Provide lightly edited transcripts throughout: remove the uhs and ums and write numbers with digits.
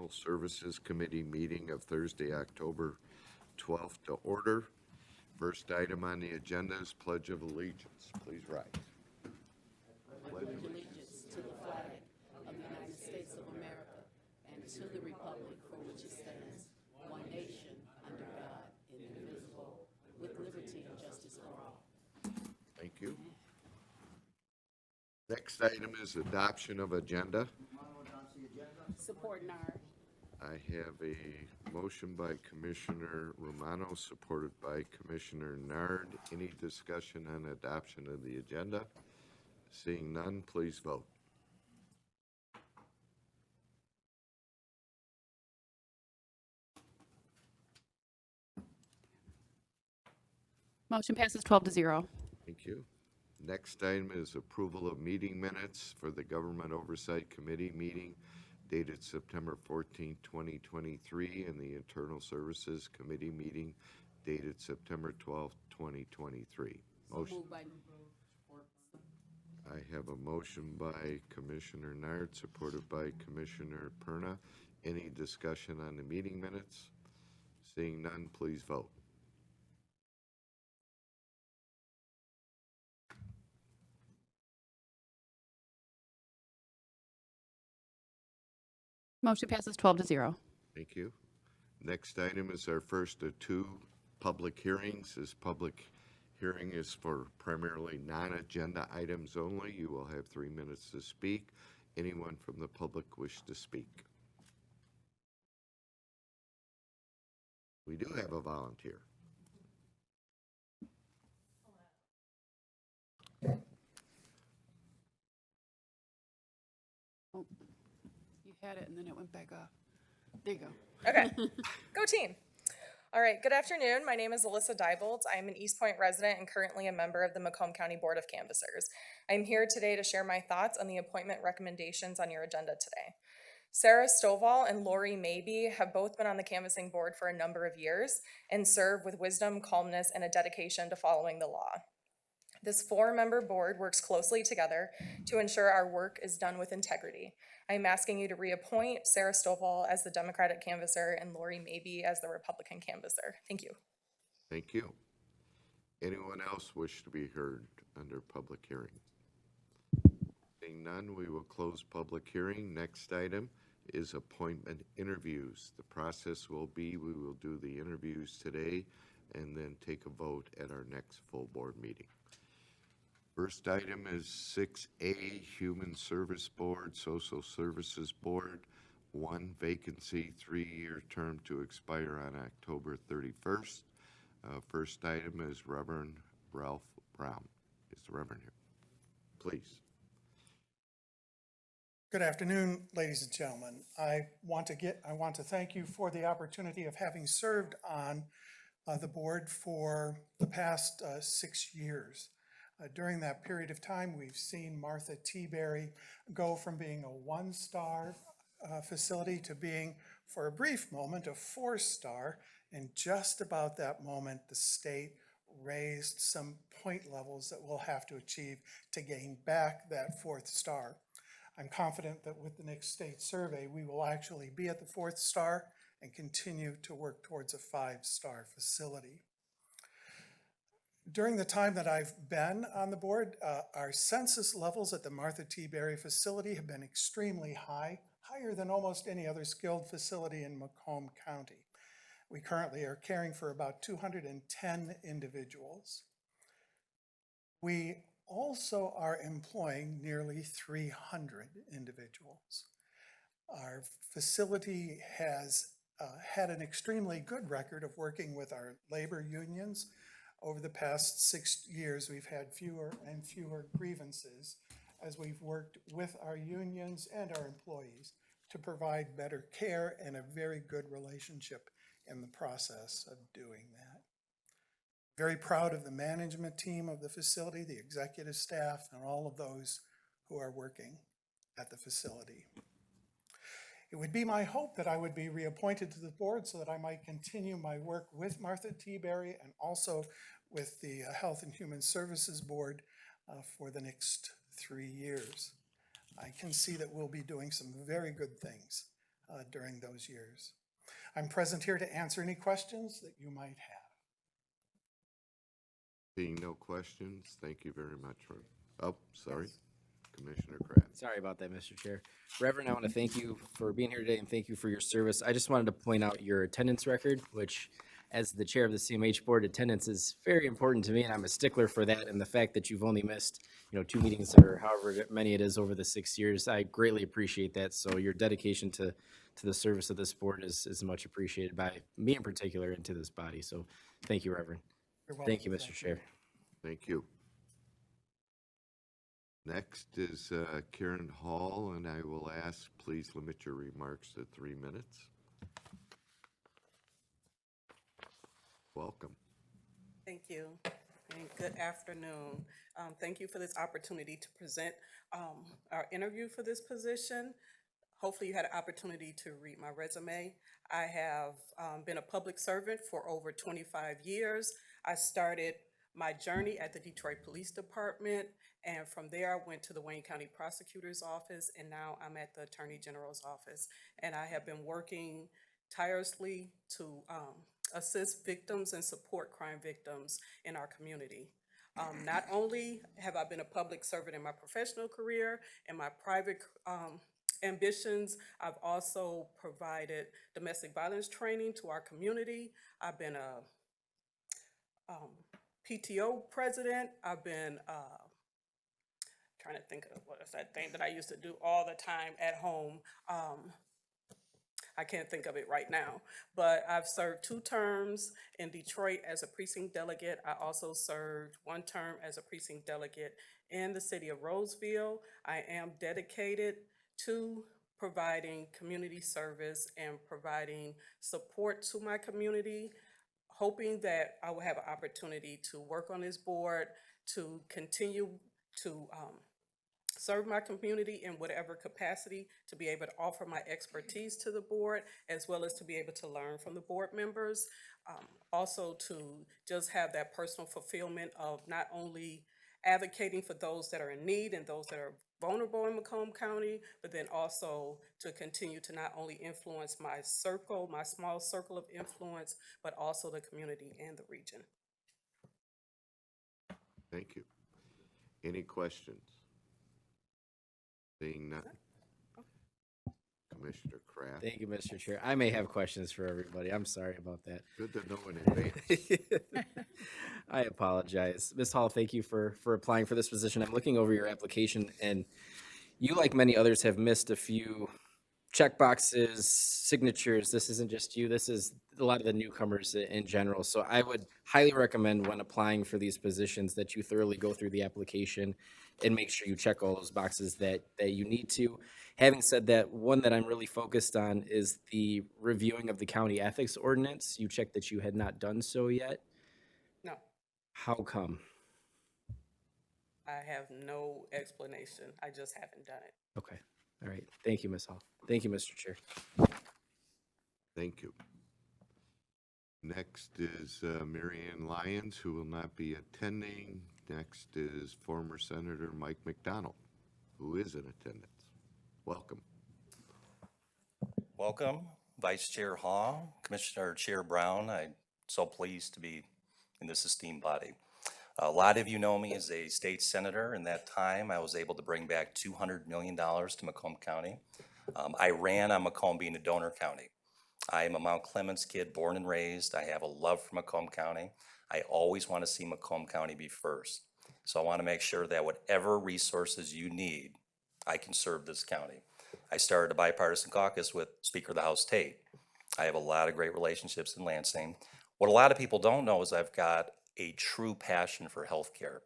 Internal Services Committee meeting of Thursday, October 12th to order. First item on the agenda is Pledge of Allegiance. Please rise. Pledge allegiance to the flag of the United States of America and to the republic for which it stands, one nation, under God, indivisible, with liberty and justice for all. Thank you. Next item is adoption of agenda. Support NAR. I have a motion by Commissioner Romano, supported by Commissioner Nard. Any discussion on adoption of the agenda? Seeing none, please vote. Motion passes 12-0. Thank you. Next item is approval of meeting minutes for the Government Oversight Committee meeting dated September 14, 2023, and the Internal Services Committee meeting dated September 12, 2023. Motion. I have a motion by Commissioner Nard, supported by Commissioner Perna. Any discussion on the meeting minutes? Seeing none, please vote. Motion passes 12-0. Thank you. Next item is our first of two public hearings. This public hearing is for primarily non-agenda items only. You will have 3 minutes to speak. Anyone from the public wish to speak? We do have a volunteer. Oh, you had it and then it went back off. There you go. Okay, go team. All right, good afternoon. My name is Alyssa Diebold. I am an East Point resident and currently a member of the Macomb County Board of Canvassers. I'm here today to share my thoughts on the appointment recommendations on your agenda today. Sarah Stovall and Lori Mabey have both been on the canvassing board for a number of years and serve with wisdom, calmness, and a dedication to following the law. This 4-member board works closely together to ensure our work is done with integrity. I'm asking you to reappoint Sarah Stovall as the Democratic canvasser and Lori Mabey as the Republican canvasser. Thank you. Thank you. Anyone else wish to be heard under public hearing? Seeing none, we will close public hearing. Next item is appointment interviews. The process will be, we will do the interviews today and then take a vote at our next full board meeting. First item is 6A, Human Service Board, Social Services Board, 1 vacancy, 3-year term to expire on October 31st. First item is Reverend Ralph Brown. Is the Reverend here? Please. Good afternoon, ladies and gentlemen. I want to thank you for the opportunity of having served on the board for the past 6 years. During that period of time, we've seen Martha T. Berry go from being a 1-star facility to being, for a brief moment, a 4-star. And just about that moment, the state raised some point levels that we'll have to achieve to gain back that 4th star. I'm confident that with the next state survey, we will actually be at the 4th star and continue to work towards a 5-star facility. During the time that I've been on the board, our census levels at the Martha T. Berry facility have been extremely high, higher than almost any other skilled facility in Macomb County. We currently are caring for about 210 individuals. We also are employing nearly 300 individuals. Our facility has had an extremely good record of working with our labor unions. Over the past 6 years, we've had fewer and fewer grievances as we've worked with our unions and our employees to provide better care and a very good relationship in the process of doing that. Very proud of the management team of the facility, the executive staff, and all of those who are working at the facility. It would be my hope that I would be reappointed to the board so that I might continue my work with Martha T. Berry and also with the Health and Human Services Board for the next 3 years. I can see that we'll be doing some very good things during those years. I'm present here to answer any questions that you might have. Being no questions, thank you very much. Oh, sorry, Commissioner Kraft. Sorry about that, Mr. Chair. Reverend, I want to thank you for being here today and thank you for your service. I just wanted to point out your attendance record, which as the chair of the CMH board, attendance is very important to me and I'm a stickler for that. And the fact that you've only missed, 2 meetings or however many it is over the 6 years, I greatly appreciate that. So your dedication to the service of this board is much appreciated by me in particular and to this body. So thank you, Reverend. You're welcome. Thank you, Mr. Chair. Thank you. Next is Karen Hall, and I will ask, please limit your remarks to 3 minutes. Welcome. Thank you, and good afternoon. Thank you for this opportunity to present our interview for this position. Hopefully you had an opportunity to read my resume. I have been a public servant for over 25 years. I started my journey at the Detroit Police Department, and from there I went to the Wayne County Prosecutor's Office, and now I'm at the Attorney General's Office. And I have been working tirelessly to assist victims and support crime victims in our community. Not only have I been a public servant in my professional career and my private ambitions, I've also provided domestic violence training to our community. I've been a PTO president. I've been trying to think of what is that thing that I used to do all the time at home. I can't think of it right now, but I've served 2 terms in Detroit as a precinct delegate. I also served 1 term as a precinct delegate in the city of Roseville. I am dedicated to providing community service and providing support to my community, hoping that I will have an opportunity to work on this board, to continue to serve my community in whatever capacity, to be able to offer my expertise to the board, as well as to be able to learn from the board members. Also to just have that personal fulfillment of not only advocating for those that are in need and those that are vulnerable in Macomb County, but then also to continue to not only influence my circle, my small circle of influence, but also the community and the region. Thank you. Any questions? Seeing none. Commissioner Kraft. Thank you, Mr. Chair. I may have questions for everybody. I'm sorry about that. Good to know in advance. I apologize. Ms. Hall, thank you for applying for this position. I'm looking over your application, and you, like many others, have missed a few check boxes, signatures. This isn't just you. This is a lot of the newcomers in general. So I would highly recommend when applying for these positions that you thoroughly go through the application and make sure you check all those boxes that you need to. Having said that, one that I'm really focused on is the reviewing of the county ethics ordinance. You checked that you had not done so yet. No, How come? I have no explanation. I just haven't done it. Okay. All right. Thank you, Ms. Hall. Thank you, Mr. Chair. Thank you. Next is Marianne Lyons, who will not be attending. Next is former Senator Mike MacDonald, who is in attendance. Welcome. Welcome, Vice Chair Hall, Commissioner Chair Brown. I'm so pleased to be in this esteemed body. A lot of you know me as a state senator. In that time, I was able to bring back $200 million to Macomb County. I ran on Macomb being a donor county. I am a Mount Clemens kid, born and raised. I have a love for Macomb County. I always want to see Macomb County be first. So I want to make sure that whatever resources you need, I can serve this county. I started a bipartisan caucus with Speaker of the House Tate. I have a lot of great relationships in Lansing. What a lot of people don't know is I've got a true passion for healthcare.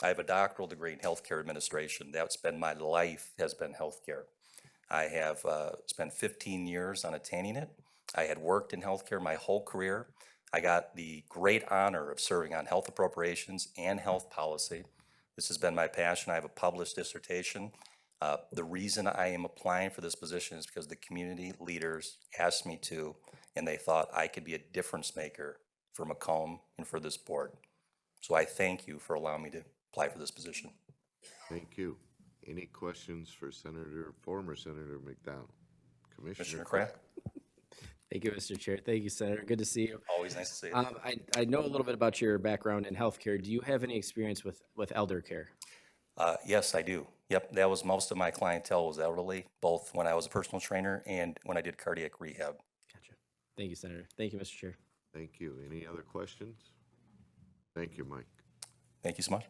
I have a doctoral degree in healthcare administration. That's been my life, has been healthcare. I have spent 15 years on attaining it. I had worked in healthcare my whole career. I got the great honor of serving on health appropriations and health policy. This has been my passion. I have a published dissertation. The reason I am applying for this position is because the community leaders asked me to, and they thought I could be a difference maker for Macomb and for this board. So I thank you for allowing me to apply for this position. Thank you. Any questions for former Senator MacDonald? Commissioner Kraft, Thank you, Mr. Chair. Thank you, Senator. Good to see you. always nice to see you. I know a little bit about your background in healthcare. Do you have any experience with elder care? Yes, I do. Yep, that was most of my clientele was elderly, both when I was a personal trainer and when I did cardiac rehab. Gotcha. Thank you, Senator. Thank you, Mr. Chair. Thank you. Any other questions? Thank you, Mike. Thank you so much.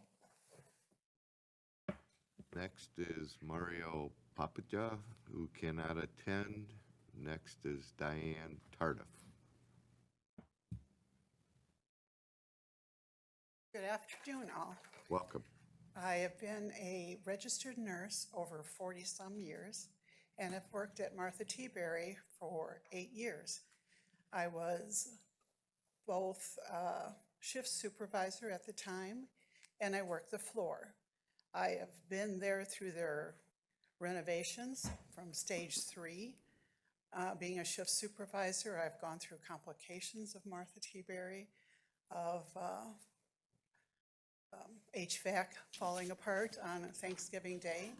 Next is Mario Popaj, who cannot attend. Next is Diane Tardiff. Good afternoon, all. Welcome. I have been a registered nurse over 40-some years and have worked at Martha T. Berry for 8 years. I was both shift supervisor at the time, and I worked the floor. I have been there through their renovations from stage 3. Being a shift supervisor, I've gone through complications of Martha T. Berry, of HVAC falling apart on Thanksgiving Day.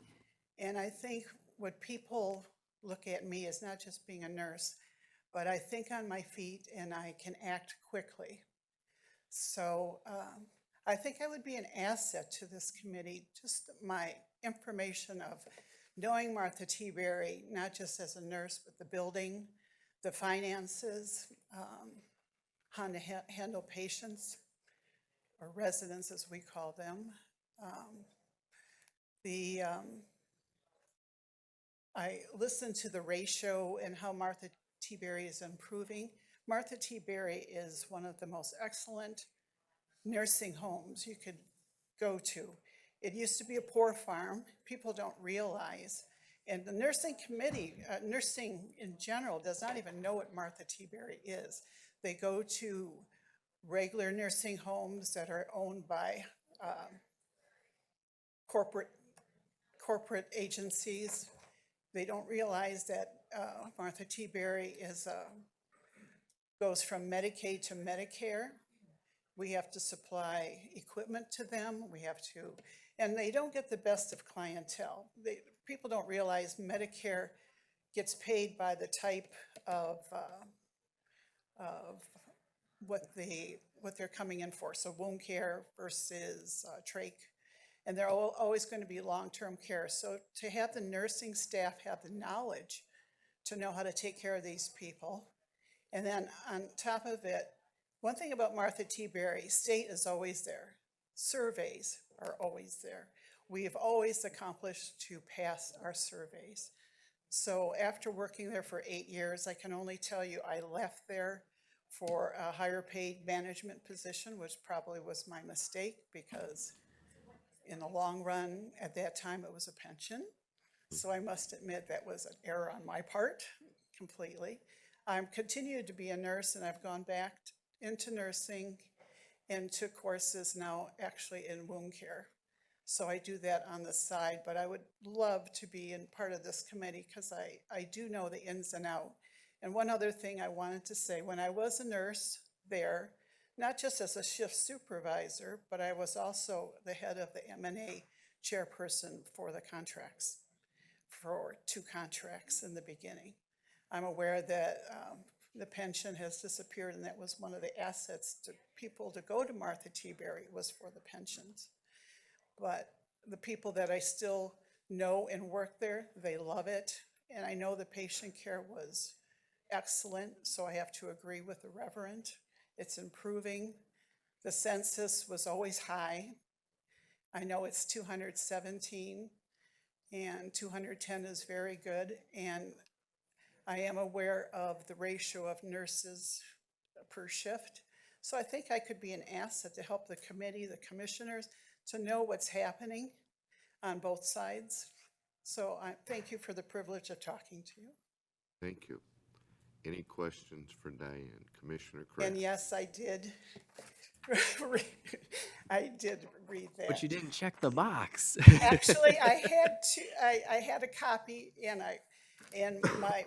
And I think what people look at me as not just being a nurse, but I think on my feet and I can act quickly. So I think I would be an asset to this committee, just my information of knowing Martha T. Berry, not just as a nurse, but the building, the finances, how to handle patients, or residents as we call them. I listened to the ratio and how Martha T. Berry is improving. Martha T. Berry is one of the most excellent nursing homes you could go to. It used to be a poor farm. People don't realize. And the nursing committee, nursing in general, does not even know what Martha T. Berry is. They go to regular nursing homes that are owned by corporate agencies. They don't realize that Martha T. Berry goes from Medicaid to Medicare. We have to supply equipment to them. And they don't get the best of clientele. People don't realize Medicare gets paid by the type of what they're coming in for. So wound care versus trach, and they're always going to be long-term care. So to have the nursing staff have the knowledge to know how to take care of these people. And then on top of it, one thing about Martha T. Berry, state is always there. Surveys are always there. We have always accomplished to pass our surveys. So after working there for 8 years, I can only tell you I left there for a higher paid management position, which probably was my mistake because in the long run, at that time, it was a pension. So I must admit that was an error on my part completely. I've continued to be a nurse, and I've gone back into nursing and took courses now actually in wound care. So I do that on the side, but I would love to be in part of this committee because I do know the ins and outs. And one other thing I wanted to say, when I was a nurse there, not just as a shift supervisor, but I was also the head of the M&A chairperson for the contracts, for 2 contracts in the beginning. I'm aware that the pension has disappeared, and that was one of the assets to people to go to Martha T. Berry was for the pensions. But the people that I still know and work there, they love it. And I know the patient care was excellent, so I have to agree with the Reverend. It's improving. The census was always high. I know it's 217, and 210 is very good. And I am aware of the ratio of nurses per shift. So I think I could be an asset to help the committee, the commissioners, to know what's happening on both sides. So I thank you for the privilege of talking to you. Thank you. Any questions for Diane? Commissioner Kraft? And yes, I did. I did read that. But you didn't check the box. Actually, I had a copy, and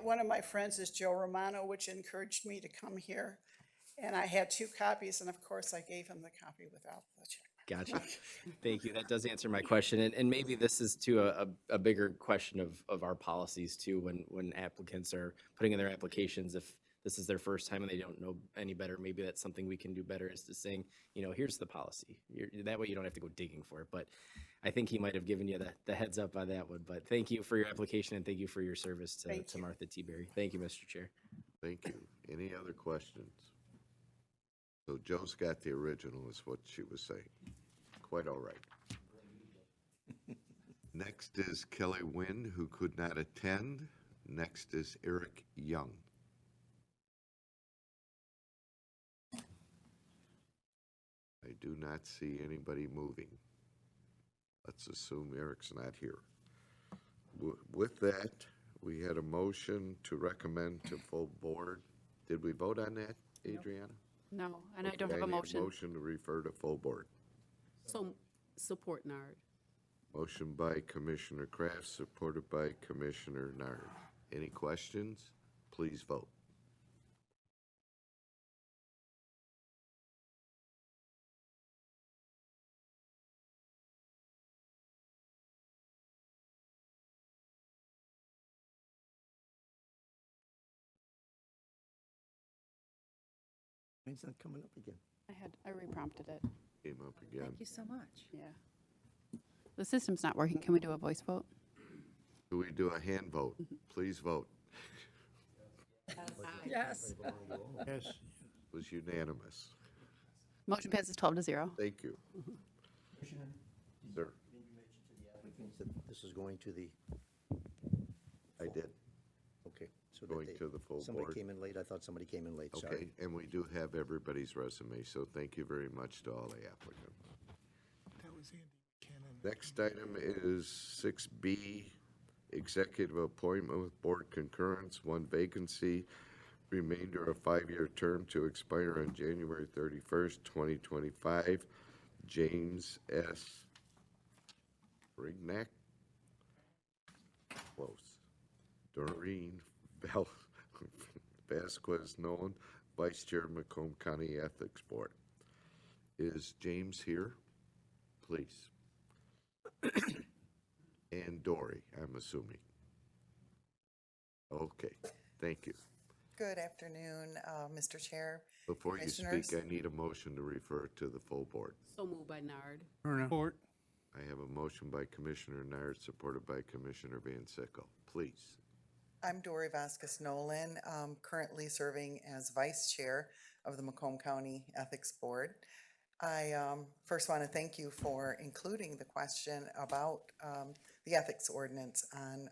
one of my friends is Joe Romano, which encouraged me to come here. And I had 2 copies, and of course I gave him the copy without the check. Gotcha. Thank you. That does answer my question. And maybe this is to a bigger question of our policies too, when applicants are putting in their applications, if this is their first time and they don't know any better, maybe that's something we can do better, is to saying, here's the policy. That way you don't have to go digging for it. But I think he might have given you the heads up on that one. But thank you for your application and thank you for your service to Martha T. Berry. Thank you, Mr. Chair. Thank you. Any other questions? So Joe's got the original, is what she was saying. Quite all right. Next is Kelly Winn, who could not attend. Next is Eric Young. I do not see anybody moving. Let's assume Eric's not here. With that, we had a motion to recommend to full board. Did we vote on that, Adriana? No, and I don't Okay, have a need motion. Motion to refer to full board. So, support Nard. Motion by Commissioner Kraft, supported by Commissioner Nard. Any questions? Please vote. Mine's not coming up again. I reprompted it. Came up again. Thank you so much. Yeah. The system's not working. Can we do a voice vote? Do we do a hand vote? Please vote. Yes. Yes. It was unanimous. Motion passes 12-0. Thank you. Sir, Applicants that this is going to the, I did. okay. So Going that to the full somebody board. came in late. I thought somebody came in late. Sorry. Okay, and we do have everybody's resume, so thank you very much to all the applicants. Next item is 6B, executive appointment with board concurrence, one vacancy, remainder of 5-year term to expire on January 31st, 2025. James S. Krajnik. Close. Doreen Vasquez Nolan, Vice Chair, Macomb County Ethics Board. Is James here? Please. And Dory, I'm assuming. Okay, thank you. Good afternoon, Mr. Chair. Before you speak, Commissioners. I need a motion to refer to the full board. So moved by Nard. Report. I have a motion by Commissioner Nard, supported by Commissioner Van Sickle. Please. I'm Dory Vasquez Nolan, currently serving as Vice Chair of the Macomb County Ethics Board. I first want to thank you for including the question about the ethics ordinance on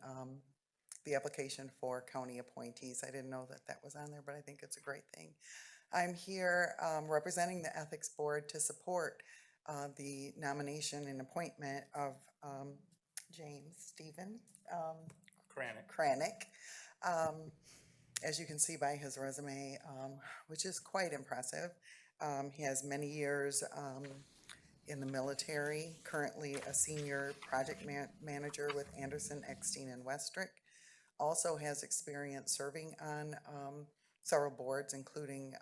the application for county appointees. I didn't know that that was on there, but I think it's a great thing. I'm here representing the Ethics Board to support the nomination and appointment of James Stephen Krajnik. As you can see by his resume, which is quite impressive. He has many years in the military, currently a senior project manager with Anderson, Eckstein, and Westrick. Also has experience serving on several boards, including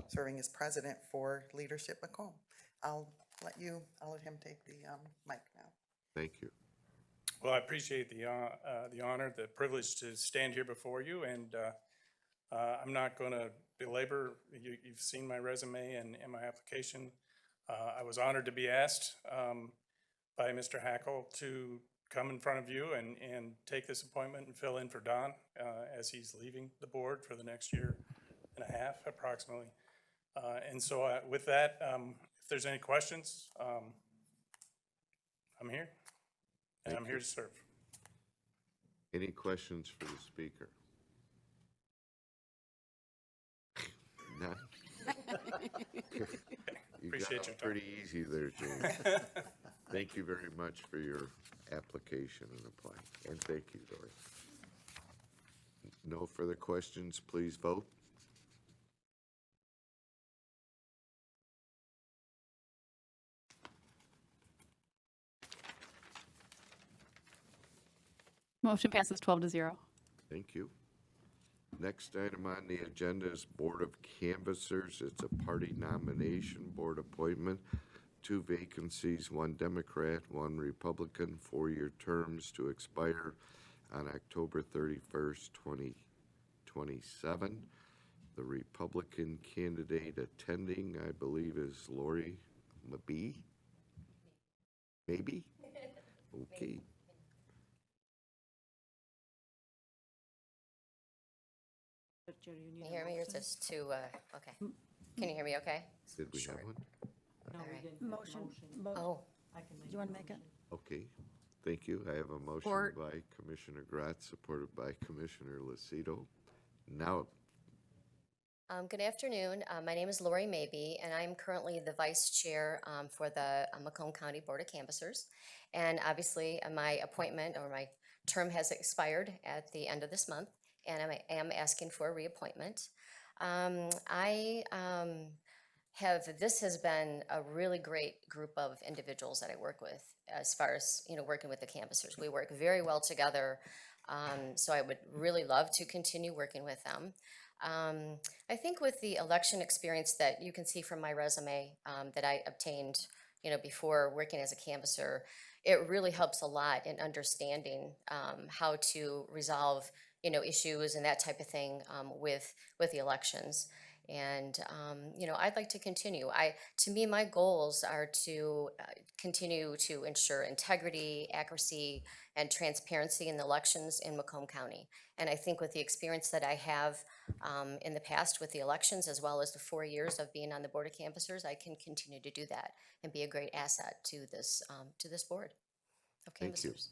serving as president for Leadership Macomb. I'll let him take the mic now. Thank you. Well, I appreciate the honor, the privilege to stand here before you, and I'm not going to belabor. You've seen my resume and my application. I was honored to be asked by Mr. Hackle to come in front of you and take this appointment and fill in for Don as he's leaving the board for the next year and a half, approximately. And so with that, if there's any questions, I'm here. And I'm here to serve. Any questions for the speaker? None? You got Appreciate your off time. pretty easy there, James. Thank you very much for your application and applying, and thank you, Dory. No further questions, please vote. Motion passes 12-0. Thank you. Next item on the agenda is Board of Canvassers. It's a party nomination board appointment. 2 vacancies, 1 Democrat, 1 Republican, 4-year terms to expire on October 31st, 2027. The Republican candidate attending, I believe, is Lori Mabee? Maybe? Okay. Can you hear me or is this too, okay. Can you hear me okay? Did we have one? Motion. Oh, Do you want to make it? Okay, thank you. I have a motion Support. by Commissioner Gratz, supported by Commissioner Lucido. Now, good afternoon. My name is Lori Mabee, and I'm currently the vice chair for the Macomb County Board of Canvassers. And obviously, my appointment or my term has expired at the end of this month, and I am asking for a reappointment. This has been a really great group of individuals that I work with as far as, working with the canvassers. We work very well together, so I would really love to continue working with them. I think with the election experience that you can see from my resume that I obtained, before working as a canvasser, it really helps a lot in understanding how to resolve, issues and that type of thing with the elections. And, I'd like to continue. To me, my goals are to continue to ensure integrity, accuracy, and transparency in the elections in Macomb County. And I think with the experience that I have in the past with the elections, as well as the 4 years of being on the Board of Canvassers, I can continue to do that and be a great asset to this board of thank you. canvassers.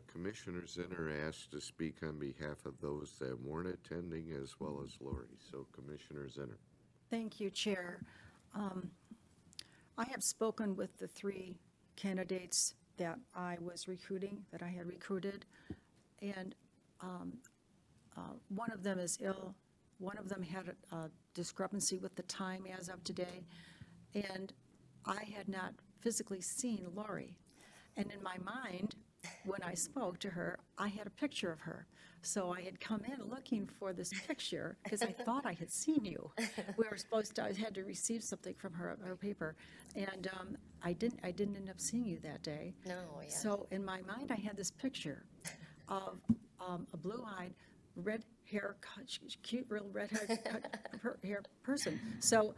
Commissioner Zinner asked to speak on behalf of those that weren't attending, as well as Lori. So Commissioner Zinner. Thank you, Chair. I have spoken with the 3 candidates that I was recruiting, that I had recruited, and one of them is ill. One of them had a discrepancy with the time as of today, and I had not physically seen Lori. And in my mind, when I spoke to her, I had a picture of her. So I had come in looking for this picture because I thought I had seen you. We were supposed to, I had to receive something from her paper, and I didn't end up seeing you that day. No, yeah. So in my mind, I had this picture of a blue-eyed, red hair, cute, real red hair person. So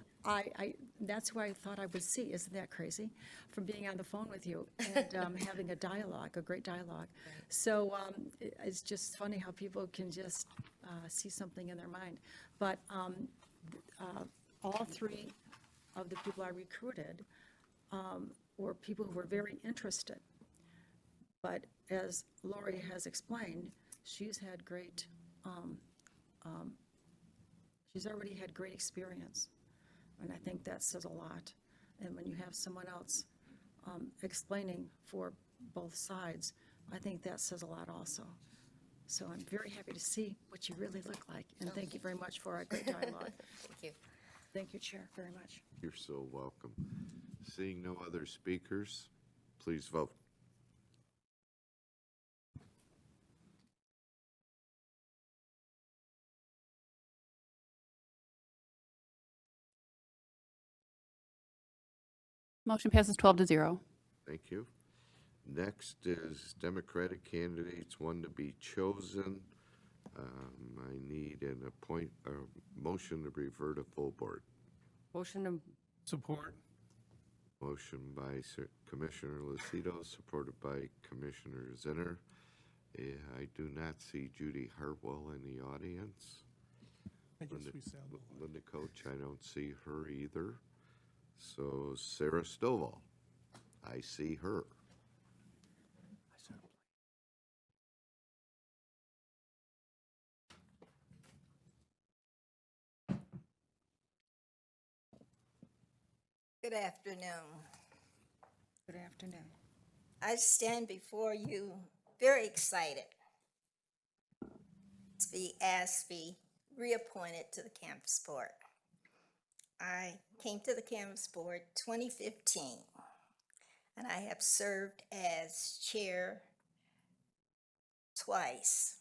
that's who I thought I would see. Isn't that crazy? From being on the phone with you and having a dialogue, a great dialogue. So it's just funny how people can just see something in their mind. But all 3 of the people I recruited were people who were very interested. But as Lori has explained, she's had great, she's already had great experience. And I think that says a lot. And when you have someone else explaining for both sides, I think that says a lot also. So I'm very happy to see what you really look like. And thank you very much for our great dialogue. Thank you. Thank you, Chair, very much. You're so welcome. Seeing no other speakers, please vote. Motion passes 12-0. Thank you. Next is Democratic candidates, 1 to be chosen. I need a motion to revert to full board. Motion to Support. Motion by Commissioner Lucido, supported by Commissioner Zinner. I do not see Judy Hartwell in the audience. I guess we sailed the line. Linda Coach, I don't see her either. So Sarah Stovall, I see her. Good afternoon. Good afternoon. I stand before you very excited to be asked to be reappointed to the Canvas Board. I came to the Canvas Board 2015, and I have served as chair twice.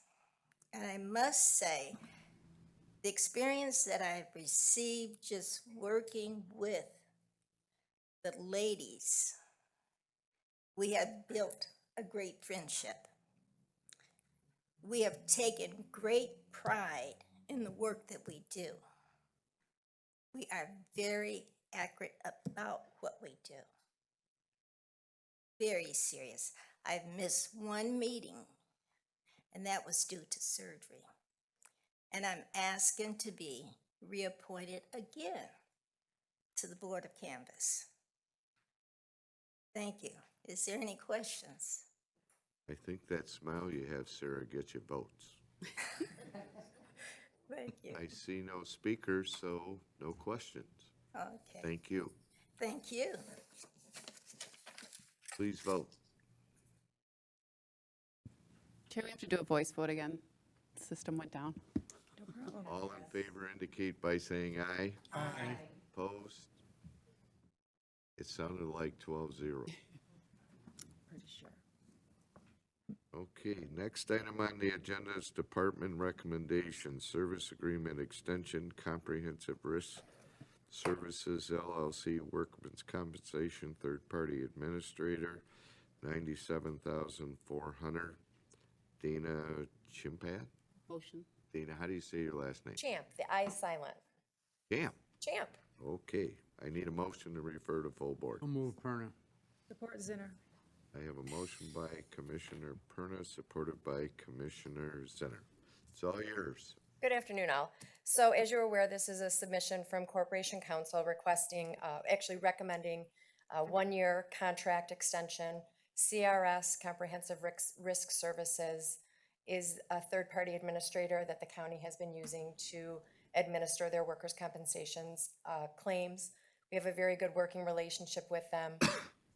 And I must say, the experience that I've received just working with the ladies, we have built a great friendship. We have taken great pride in the work that we do. We are very accurate about what we do. Very serious. I've missed one meeting, and that was due to surgery. And I'm asking to be reappointed again to the Board of Canvas. Thank you. Is there any questions? I think that smile you have, Sarah, gets you votes. Thank you. I see no speakers, so no questions. Okay. Thank you. Thank you. Please vote. Chair, we have to do a voice vote again. The system went down. All in favor indicate by saying aye. Aye. Opposed? It sounded like 12-0. Pretty sure. Okay, next item on the agenda is Department Recommendation, Service Agreement Extension, Comprehensive Risk Services LLC, Workman's Compensation, Third-Party Administrator, $97,400. Dana Chimpat? Motion. Dana, how do you say your last name? Champ, the I is silent. Champ. Champ. Okay, I need a motion to refer to full board. I'll move Perna. Support Zinner. I have a motion by Commissioner Perna, supported by Commissioner Zenner. It's all yours. Good afternoon, all. So as you're aware, this is a submission from Corporation Counsel requesting, actually recommending a one-year contract extension. CRS, Comprehensive Risk Services, is a third-party administrator that the county has been using to administer their workers' compensations claims. We have a very good working relationship with them.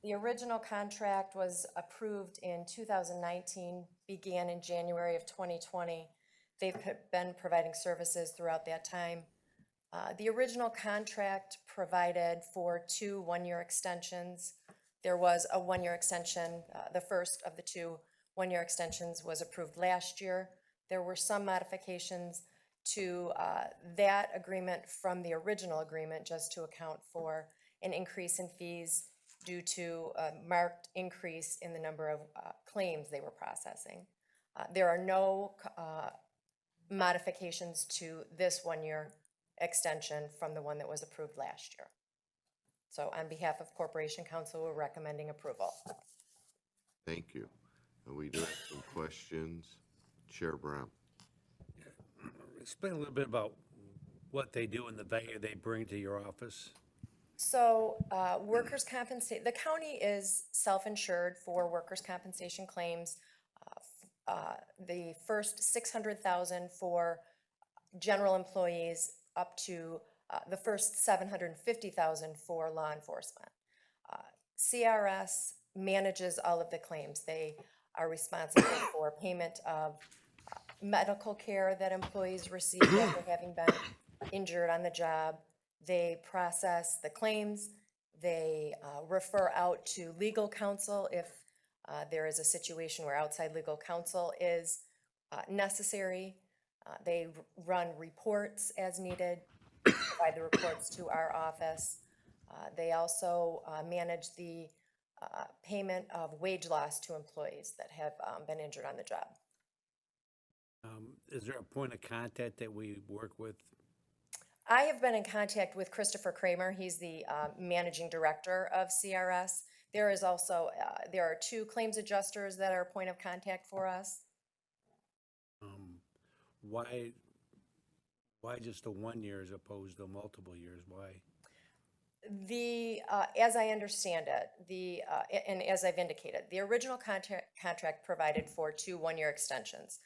The original contract was approved in 2019, began in January of 2020. They've been providing services throughout that time. The original contract provided for 2 one-year extensions. There was a one-year extension. The first of the 2 one-year extensions was approved last year. There were some modifications to that agreement from the original agreement, just to account for an increase in fees due to a marked increase in the number of claims they were processing. There are no modifications to this one-year extension from the one that was approved last year. So on behalf of Corporation Counsel, we're recommending approval. Thank you. And we do have some questions. Chair Brown. Explain a little bit about what they do and the value they bring to your office. So workers' compensation, the county is self-insured for workers' compensation claims. The first $600,000 for general employees up to the first $750,000 for law enforcement. CRS manages all of the claims. They are responsible for payment of medical care that employees receive after having been injured on the job. They process the claims. They refer out to legal counsel if there is a situation where outside legal counsel is necessary. They run reports as needed, provide the reports to our office. They also manage the payment of wage loss to employees that have been injured on the job. Is there a point of contact that we work with? I have been in contact with Christopher Kramer. He's the managing director of CRS. There is also, there are 2 claims adjusters that are a point of contact for us. Why just a 1 year as opposed to multiple years? Why? As I understand it, and as I've indicated, the original contract provided for 2 one-year extensions.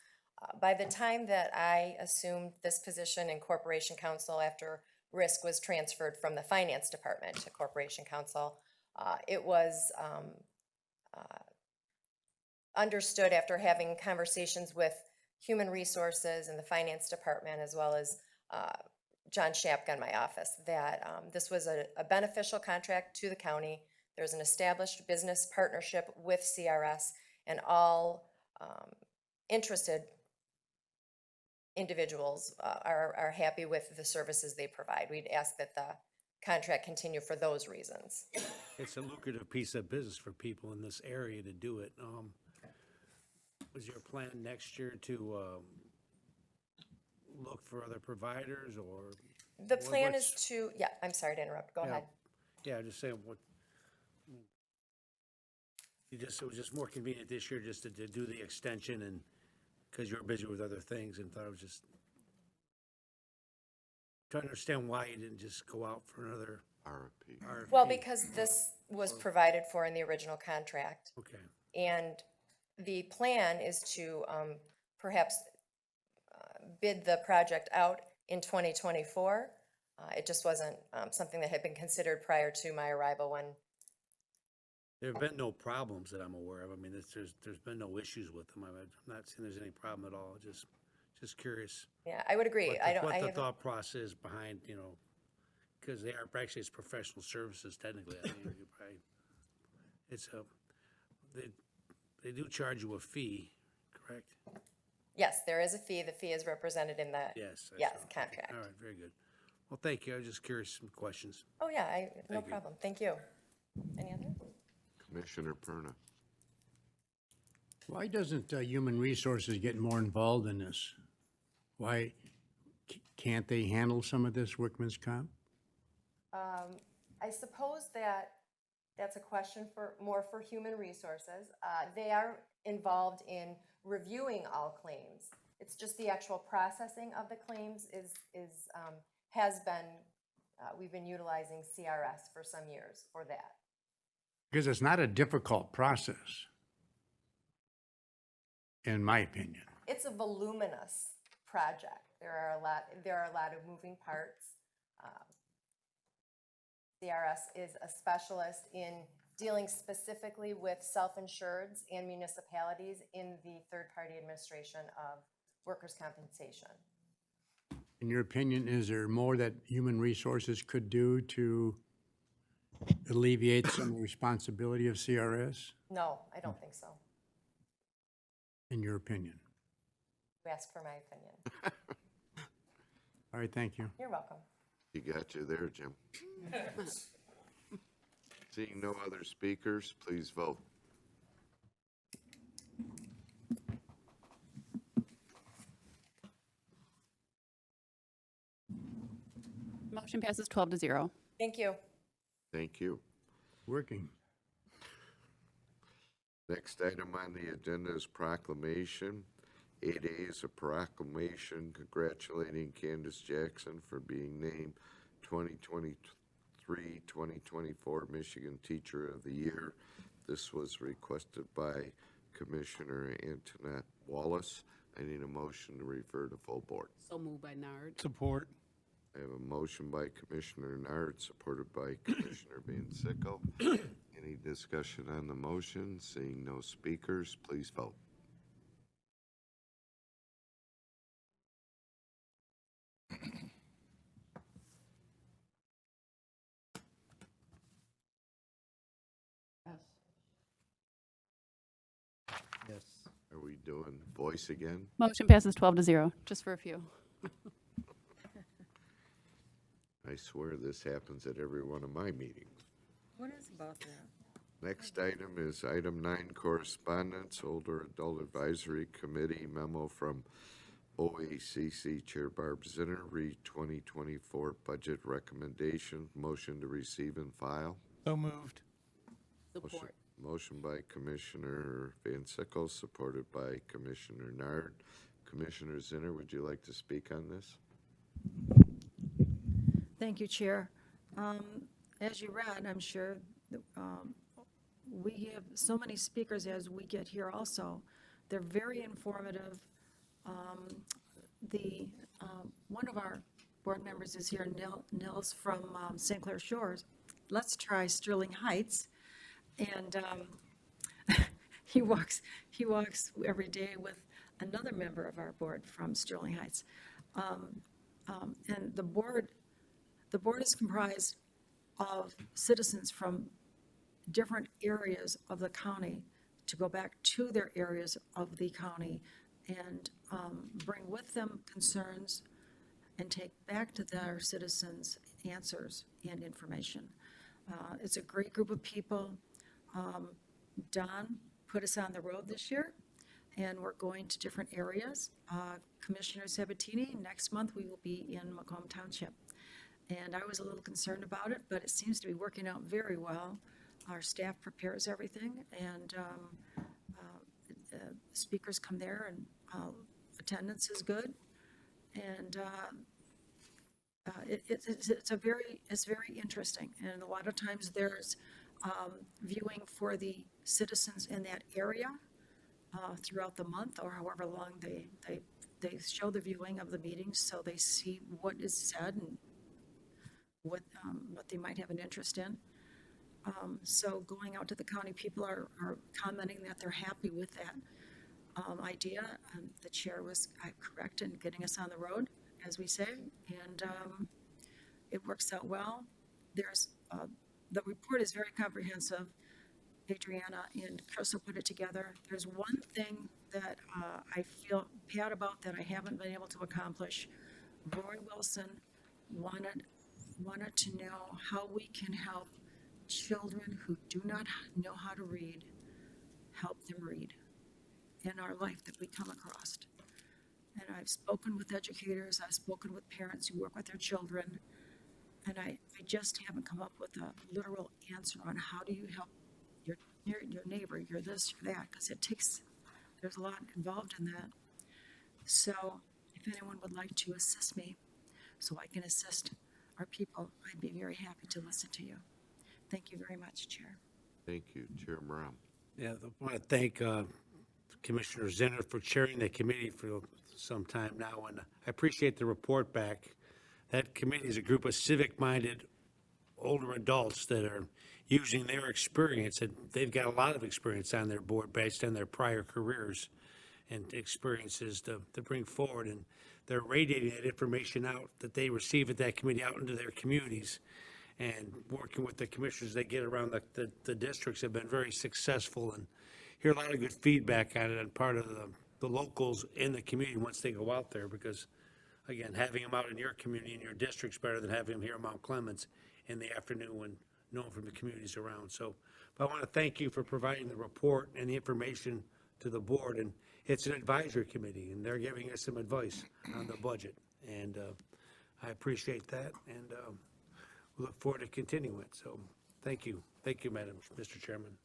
By the time that I assumed this position in Corporation Counsel after risk was transferred from the Finance Department to Corporation Counsel, it was understood after having conversations with Human Resources and the Finance Department, as well as John Shapka in my office, that this was a beneficial contract to the county. There's an established business partnership with CRS, and all interested individuals are happy with the services they provide. We'd ask that the contract continue for those reasons. It's a lucrative piece of business for people in this area to do it. Was your plan next year to look for other providers or? The plan is to, yeah, I'm sorry to interrupt, go Yeah. ahead. Yeah, just saying what, it was just more convenient this year just to do the extension and, because you were busy with other things and thought I was just trying to understand why you didn't just go out for another RFP. RFP. Well, because this was provided for in the original contract. Okay, And the plan is to perhaps bid the project out in 2024. It just wasn't something that had been considered prior to my arrival when, there have been no problems that I'm aware of. I mean, there's been no issues with them. I'm not saying there's any problem at all, just curious. yeah, I would agree. What the haven't- thought process behind, because they are, actually it's professional services technically. I mean, you probably, they do charge you a fee, correct? Yes, there is a fee. The fee is represented in the, Yes. I yes, saw. Okay. contract. All right, very good. Well, thank you. I was just curious, some questions. Oh, yeah, no Thank you. problem. Thank you. Any other? Commissioner Perna. Why doesn't Human Resources get more involved in this? Why can't they handle some of this workman's comp? I suppose that's a question more for human resources. They are involved in reviewing all claims. It's just the actual processing of the claims we've been utilizing CRS for some years for that. Because it's not a difficult process, in my opinion. It's a voluminous project. There are a lot of moving parts. CRS is a specialist in dealing specifically with self-insureds and municipalities in the third-party administration of workers' compensation. In your opinion, is there more that Human Resources could do to alleviate some of the responsibility of CRS, No, I don't think so. in your opinion? You asked for my opinion. All right, thank you. You're welcome. You got you there, Jim. Seeing no other speakers, please vote. Motion passes 12-0. Thank you. Thank you. Working. Next item on the agenda is proclamation. 8A is a proclamation congratulating Candace Jackson for being named 2023-2024 Michigan Teacher of the Year. This was requested by Commissioner Antoinette Wallace. I need a motion to refer to full board. So moved by Nard. Support. I have a motion by Commissioner Nard, supported by Commissioner Van Sickle. Any discussion on the motion? Seeing no speakers, please vote. Yes. Are we doing voice again? Motion passes 12-0, just for a few. I swear this happens at every one of my meetings. What is about that? Next item is item 9, correspondence, Older Adult Advisory Committee memo from OACC Chair Barb Zinner, read 2024 budget recommendation, motion to receive and file. So moved. Support. Motion by Commissioner Van Sickle, supported by Commissioner Nard. Commissioner Zinner, would you like to speak on this? Thank you, Chair. As you read, I'm sure, we have so many speakers as we get here also. They're very informative. One of our board members is here, Nils from St. Clair Shores. Let's try Sterling Heights. And he walks every day with another member of our board from Sterling Heights. And the board is comprised of citizens from different areas of the county to go back to their areas of the county and bring with them concerns and take back to their citizens answers and information. It's a great group of people. Don put us on the road this year, and we're going to different areas. Commissioner Sabatini, next month we will be in Macomb Township. And I was a little concerned about it, but it seems to be working out very well. Our staff prepares everything, and speakers come there, and attendance is good. And it's very interesting. And a lot of times there's viewing for the citizens in that area throughout the month, or however long they show the viewing of the meetings, so they see what is said and what they might have an interest in. So going out to the county, people are commenting that they're happy with that idea. The chair was correct in getting us on the road, as we say, and it works out well. There's the report is very comprehensive. Adriana and Cresa put it together. There's one thing that I feel bad about that I haven't been able to accomplish. Roy Wilson wanted to know how we can help children who do not know how to read, help them read in our life that we come across. And I've spoken with educators, I've spoken with parents who work with their children, and I just haven't come up with a literal answer on how do you help your neighbor, your this, your that, because there's a lot involved in that. So if anyone would like to assist me so I can assist our people, I'd be very happy to listen to you. Thank you very much, Chair. Thank you, Chair Moran. Yeah, I want to thank Commissioner Zinner for chairing the committee for some time now, and I appreciate the report back. That committee is a group of civic-minded older adults that are using their experience, and they've got a lot of experience on their board based on their prior careers and experiences to bring forward, and they're radiating that information out that they receive at that committee out into their communities, and working with the commissioners they get around the districts have been very successful, and hear a lot of good feedback on it on part of the locals in the community once they go out there, because again, having them out in your community, in your district's better than having them here in Mount Clemens in the afternoon when known from the communities around. So, but I want to thank you for providing the report and the information to the board. And it's an advisory committee, and they're giving us some advice on the budget. And I appreciate that, and we look forward to continuing it. So, thank you. Thank you, Mr. Chairman.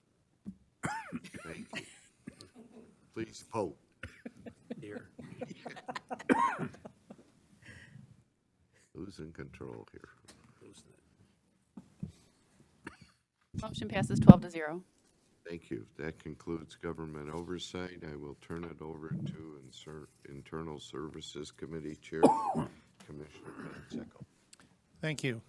Thank you. Please vote. Here. Who's in control here? Motion passes 12-0. Thank you. That concludes government oversight. I will turn it over to Internal Services Committee Chair, Commissioner Pacheco. Thank you.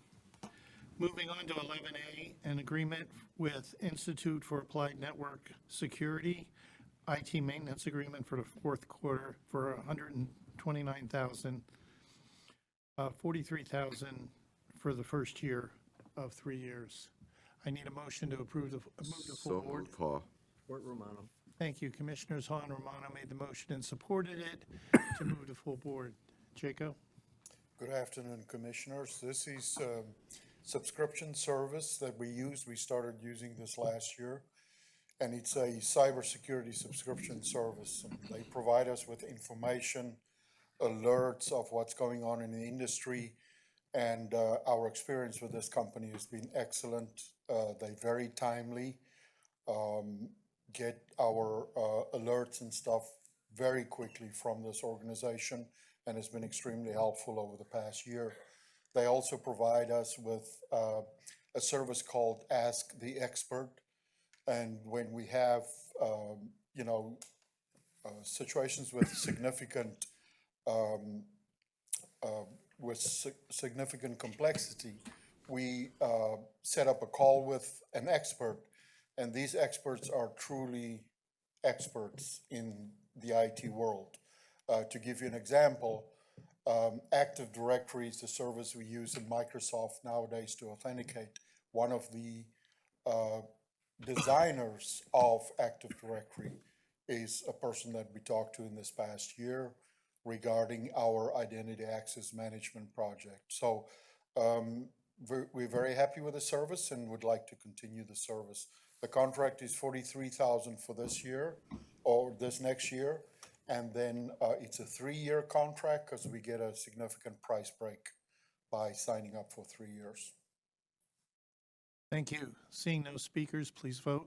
Moving on to 11A, an agreement with Institute for Applied Network Security, IT maintenance agreement for the fourth quarter for $129,000, $43,000 for the first year of 3 years. I need a motion to approve move the full board. So moved, Support Romano. Thank you. Commissioners Hahn and Romano made the motion and supported it to move the full board. Jacob? Good afternoon, Commissioners. This is a subscription service that we use. We started using this last year, and it's a cybersecurity subscription service. And they provide us with information, alerts of what's going on in the industry, and our experience with this company has been excellent. They very timely get our alerts and stuff very quickly from this organization, and has been extremely helpful over the past year. They also provide us with a service called Ask the Expert, and when we have situations with significant significant complexity, we set up a call with an expert, and these experts are truly experts in the IT world. To give you an example, Active Directory is the service we use in Microsoft nowadays to authenticate. One of the designers of Active Directory is a person that we talked to in this past year regarding our identity access management project. So we're very happy with the service and would like to continue the service. The contract is 43,000 for this year or this next year. And then it's a 3-year contract because we get a significant price break by signing up for 3 years. Thank you. Seeing no speakers, please vote.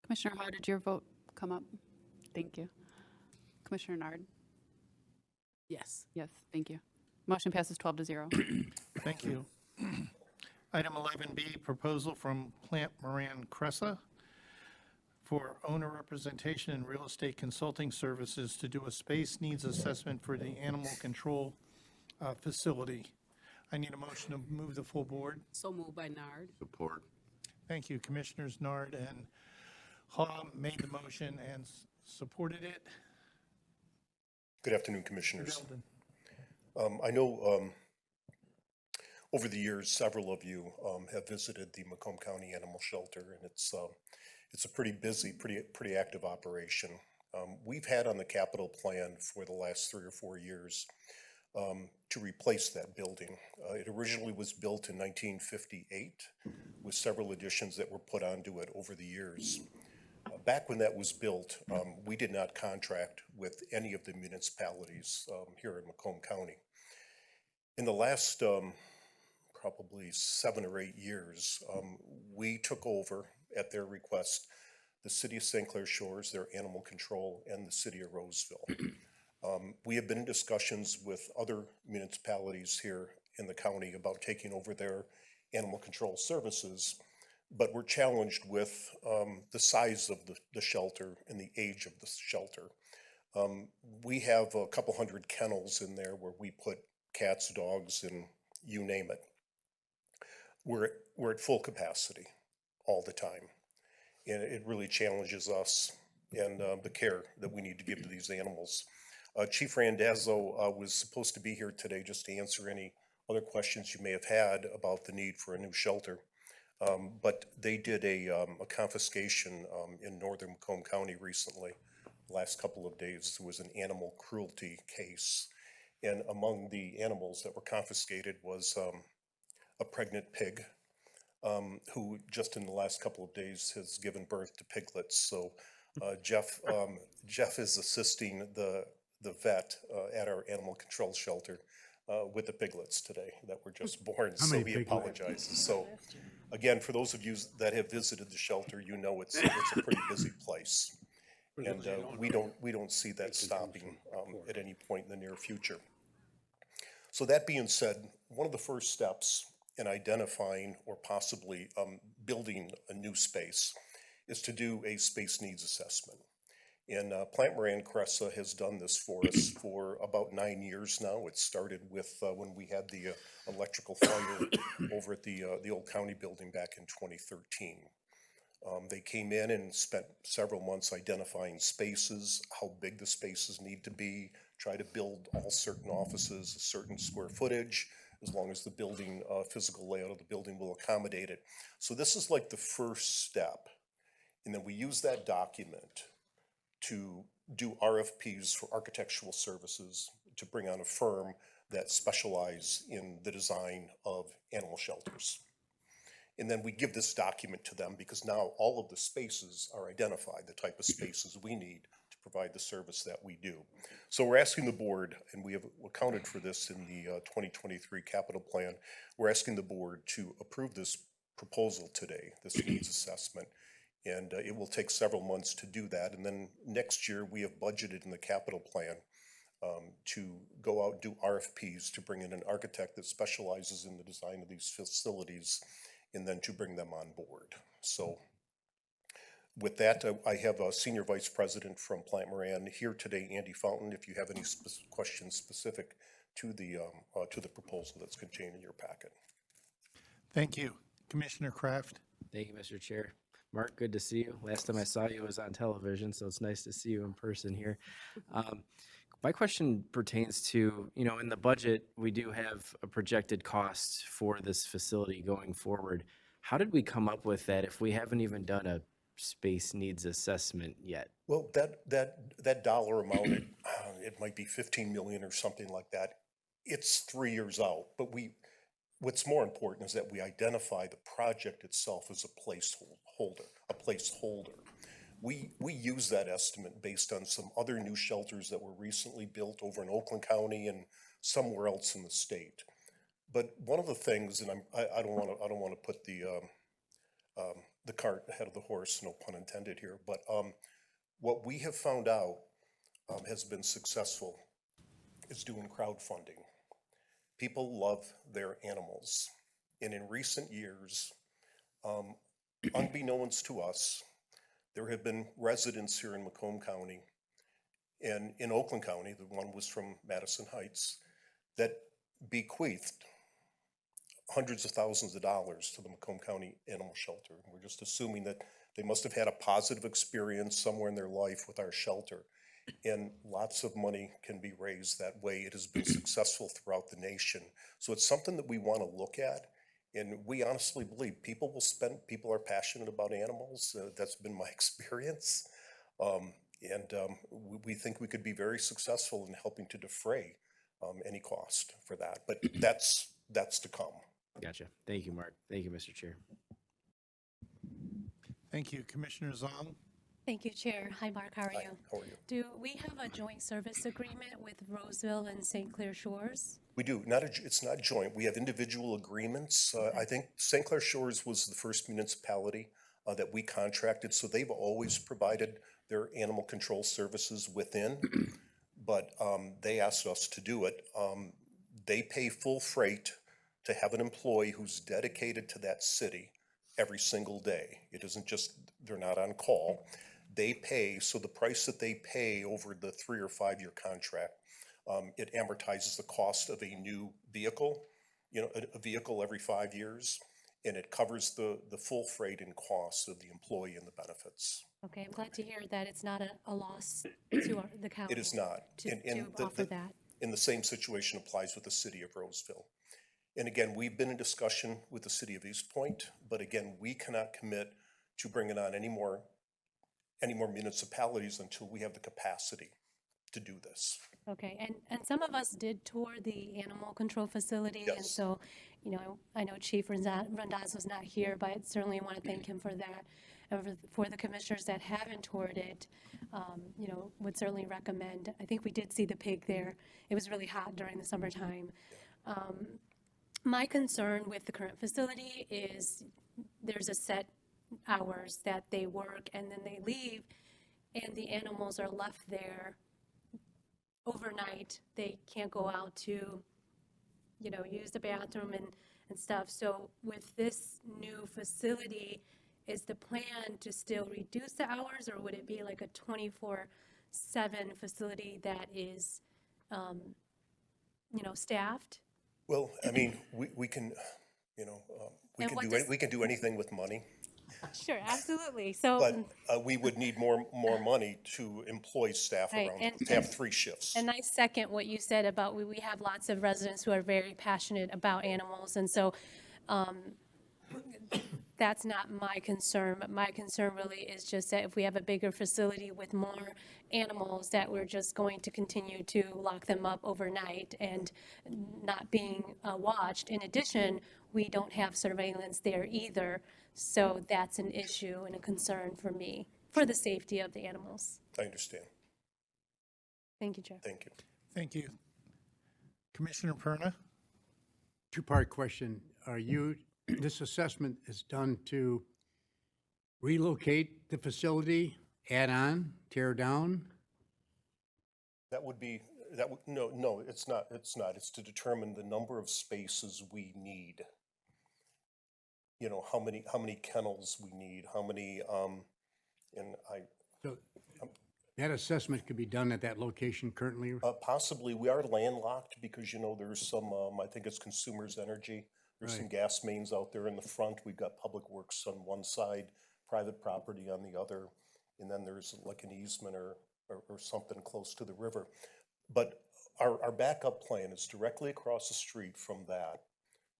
Commissioner, how did your vote come up? Thank you. Commissioner Nard? Yes. Yes, thank you. Motion passes 12-0. Thank you. Item 11B, proposal from Plante Moran Cresa for owner representation and real estate consulting services to do a space needs assessment for the animal control facility. I need a motion to move the full board. So moved by Nard. Support. Thank you. Commissioners Nard and Haw made the motion and supported it. Good afternoon, Commissioners. Belden. I know over the years, several of you have visited the Macomb County Animal Shelter, and it's a pretty busy, pretty active operation. We've had on the capital plan for the last 3 or 4 years to replace that building. It originally was built in 1958 with several additions that were put onto it over the years. Back when that was built, we did not contract with any of the municipalities here in Macomb County. In the last probably 7 or 8 years, we took over at their request the City of St. Clair Shores, their animal control, and the City of Roseville. We have been in discussions with other municipalities here in the county about taking over their animal control services, but we're challenged with the size of the shelter and the age of the shelter. We have a couple hundred kennels in there where we put cats, dogs, and you name it. We're at full capacity all the time, and it really challenges us and the care that we need to give to these animals. Chief Randazzo was supposed to be here today just to answer any other questions you may have had about the need for a new shelter. But they did a confiscation in northern Macomb County recently. The last couple of days, there was an animal cruelty case. And among the animals that were confiscated was a pregnant pig who just in the last couple of days has given birth to piglets. So Jeff is assisting the vet at our animal control shelter with the piglets today that were just born. So he apologizes. So again, for those of you that have visited the shelter, you know it's a pretty busy place. And we don't see that stopping at any point in the near future. So that being said, one of the first steps in identifying or possibly building a new space is to do a space needs assessment. And Plante Moran Cresa has done this for us for about 9 years now. It started with when we had the electrical fire over at the old county building back in 2013. They came in and spent several months identifying spaces, how big the spaces need to be, try to build all certain offices, a certain square footage, as long as the building, physical layout of the building will accommodate it. So this is like the first step. And then we use that document to do RFPs for architectural services to bring on a firm that specialize in the design of animal shelters. And then we give this document to them because now all of the spaces are identified, the type of spaces we need to provide the service that we do. So we're asking the board, and we have accounted for this in the 2023 capital plan, we're asking the board to approve this proposal today, this needs assessment. And it will take several months to do that. And then next year, we have budgeted in the capital plan to go out and do RFPs to bring in an architect that specializes in the design of these facilities and then to bring them on board. So with that, I have a Senior Vice President from Plante Moran here today, Andy Fountain, if you have any questions specific to the proposal that's contained in your packet. Thank you. Commissioner Kraft. Thank you, Mr. Chair. Mark, good to see you. Last time I saw you was on television, so it's nice to see you in person here. My question pertains to, in the budget, we do have a projected cost for this facility going forward. How did we come up with that if we haven't even done a space needs assessment yet? Well, that dollar amount, it might be 15 million or something like that. It's 3 years out, but what's more important is that we identify the project itself as a placeholder. We use that estimate based on some other new shelters that were recently built over in Oakland County and somewhere else in the state. But one of the things, and I don't want to put the cart ahead of the horse, no pun intended here, but what we have found out has been successful is doing crowdfunding. People love their animals. And in recent years, unbeknownst to us, there have been residents here in Macomb County and in Oakland County, the one was from Madison Heights, that bequeathed hundreds of thousands of dollars to the Macomb County Animal Shelter. And we're just assuming that they must have had a positive experience somewhere in their life with our shelter. And lots of money can be raised that way. It has been successful throughout the nation. So it's something that we want to look at. And we honestly believe people are passionate about animals. That's been my experience. We think we could be very successful in helping to defray any cost for that. But that's to come. Gotcha. Thank you, Mark. Thank you, Mr. Chair. Thank you. Commissioner Zong? Thank you, Chair. Hi, Mark. How are Hi, you? how are you? Do we have a joint service agreement with Roseville and St. Clair Shores? We do. It's not joint. We have individual agreements. I think St. Clair Shores was the first municipality that we contracted, so they've always provided their animal control services within, but they asked us to do it. They pay full freight to have an employee who's dedicated to that city every single day. It isn't just, they're not on call. They pay, so the price that they pay over the 3 or 5 year contract, it amortizes the cost of a new vehicle, a vehicle every 5 years, and it covers the full freight and costs of the employee and the benefits. Okay, I'm glad to hear that it's not a loss to the county. It is not. To offer that. And the same situation applies with the city of Roseville. And again, we've been in discussion with the city of East Point, but again, we cannot commit to bringing on any more municipalities until we have the capacity to do this. Okay, and some of us did tour the animal control facility, and Yes. so, I know Chief Randaz was not here, but I certainly want to thank him for that. And for the commissioners that haven't toured it, would certainly recommend. I think we did see the pig there. It was really hot during the summertime. My concern with the current facility is there's a set hours that they work and then they leave, and the animals are left there overnight. They can't go out to, use the bathroom and stuff. So with this new facility, is the plan to still reduce the hours, or would it be like a 24/7 facility that is, staffed? Well, I mean, we can, we can do anything with money. Sure, absolutely. So, But we would need more money to employ staff Right, around, to have 3 shifts. and I second what you said about we have lots of residents who are very passionate about animals, and so that's not my concern. But my concern really is just that if we have a bigger facility with more animals, that we're just going to continue to lock them up overnight and not being watched. In addition, we don't have surveillance there either, so that's an issue and a concern for me, for the safety of the animals. I understand. Thank you, Chair. Thank you. Thank you. Commissioner Perna? Two-part question. This assessment is done to relocate the facility, add on, tear down? No, it's not. It's to determine the number of spaces we need. How many kennels we need, how many, So that assessment could be done at that location currently? possibly, we are landlocked because, there's some, I think it's Consumers Energy. There's some Right. gas mains out there in the front. We've got Public Works on one side, private property on the other. And then there's like an easement or something close to the river. But our backup plan is directly across the street from that.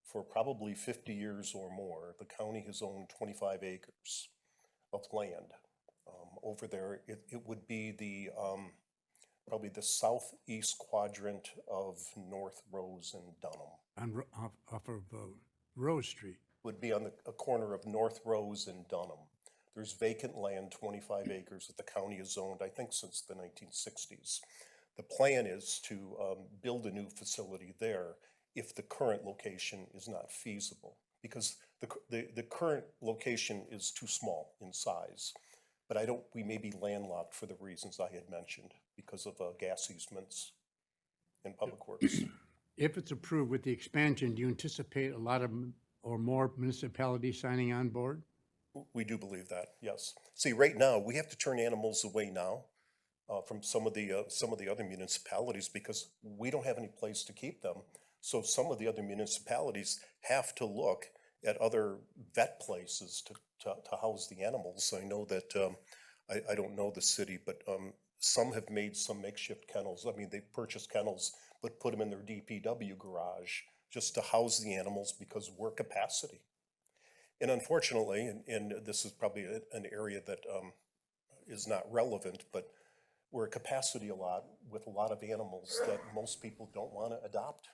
for probably 50 years or more, the county has owned 25 acres of land. Over there, it would be the, probably the southeast quadrant of North Rose and Dunham. Off of Rose Street. Would be on a corner of North Rose and Dunham. There's vacant land, 25 acres, that the county has owned, I think, since the 1960s. The plan is to build a new facility there if the current location is not feasible, because the current location is too small in size. But we may be landlocked for the reasons I had mentioned, because of gas easements and public works. If it's approved with the expansion, do you anticipate a lot of or more municipalities signing on board? We do believe that, yes. See, right now, we have to turn animals away now from some of the other municipalities because we don't have any place to keep them. So some of the other municipalities have to look at other vet places to house the animals. I know that, I don't know the city, but some have made some makeshift kennels. I mean, they purchased kennels, but put them in their DPW garage just to house the animals because we're capacity. And unfortunately, and this is probably an area that is not relevant, but we're a capacity a lot with a lot of animals that most people don't want to adopt.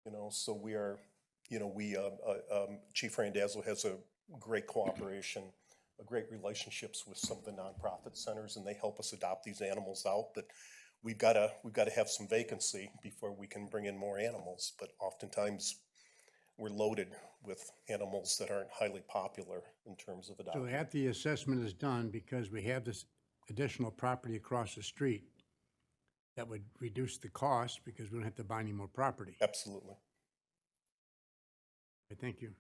You know, so we are, you know, Chief Randazzo has a great cooperation, great relationships with some of the nonprofit centers, and they help us adopt these animals out. But we've got to have some vacancy before we can bring in more animals. But oftentimes, we're loaded with animals that aren't highly popular in terms of adoption. So after the assessment is done, because we have this additional property across the street, that would reduce the cost because we don't have to buy any more property. Absolutely. Okay, thank you.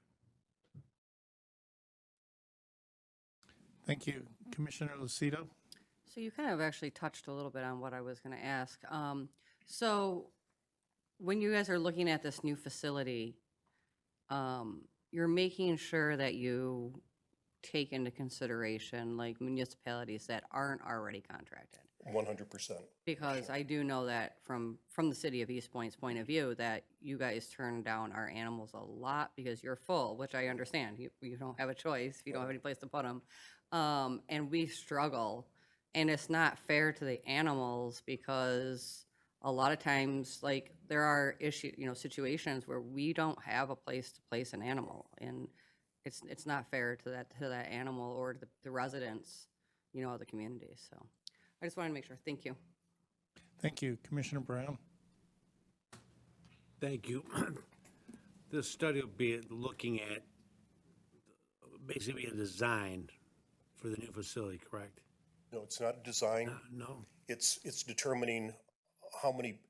Thank you. Commissioner Lucido? So you kind of actually touched a little bit on what I was going to ask. So when you guys are looking at this new facility, you're making sure that you take into consideration like municipalities that aren't already contracted. 100%. Because I do know that from the city of East Point's point of view, that you guys turn down our animals a lot because you're full, which I understand. You don't have a choice. You don't have any place to put them. And we struggle. And it's not fair to the animals because a lot of times, like, there are situations where we don't have a place to place an animal. And it's not fair to that animal or to the residents, of the community. So I just wanted to make sure. Thank you. Thank you. Commissioner Brown? Thank you. This study will be looking at basically a design for the new facility, correct? No, it's not a design. No. It's determining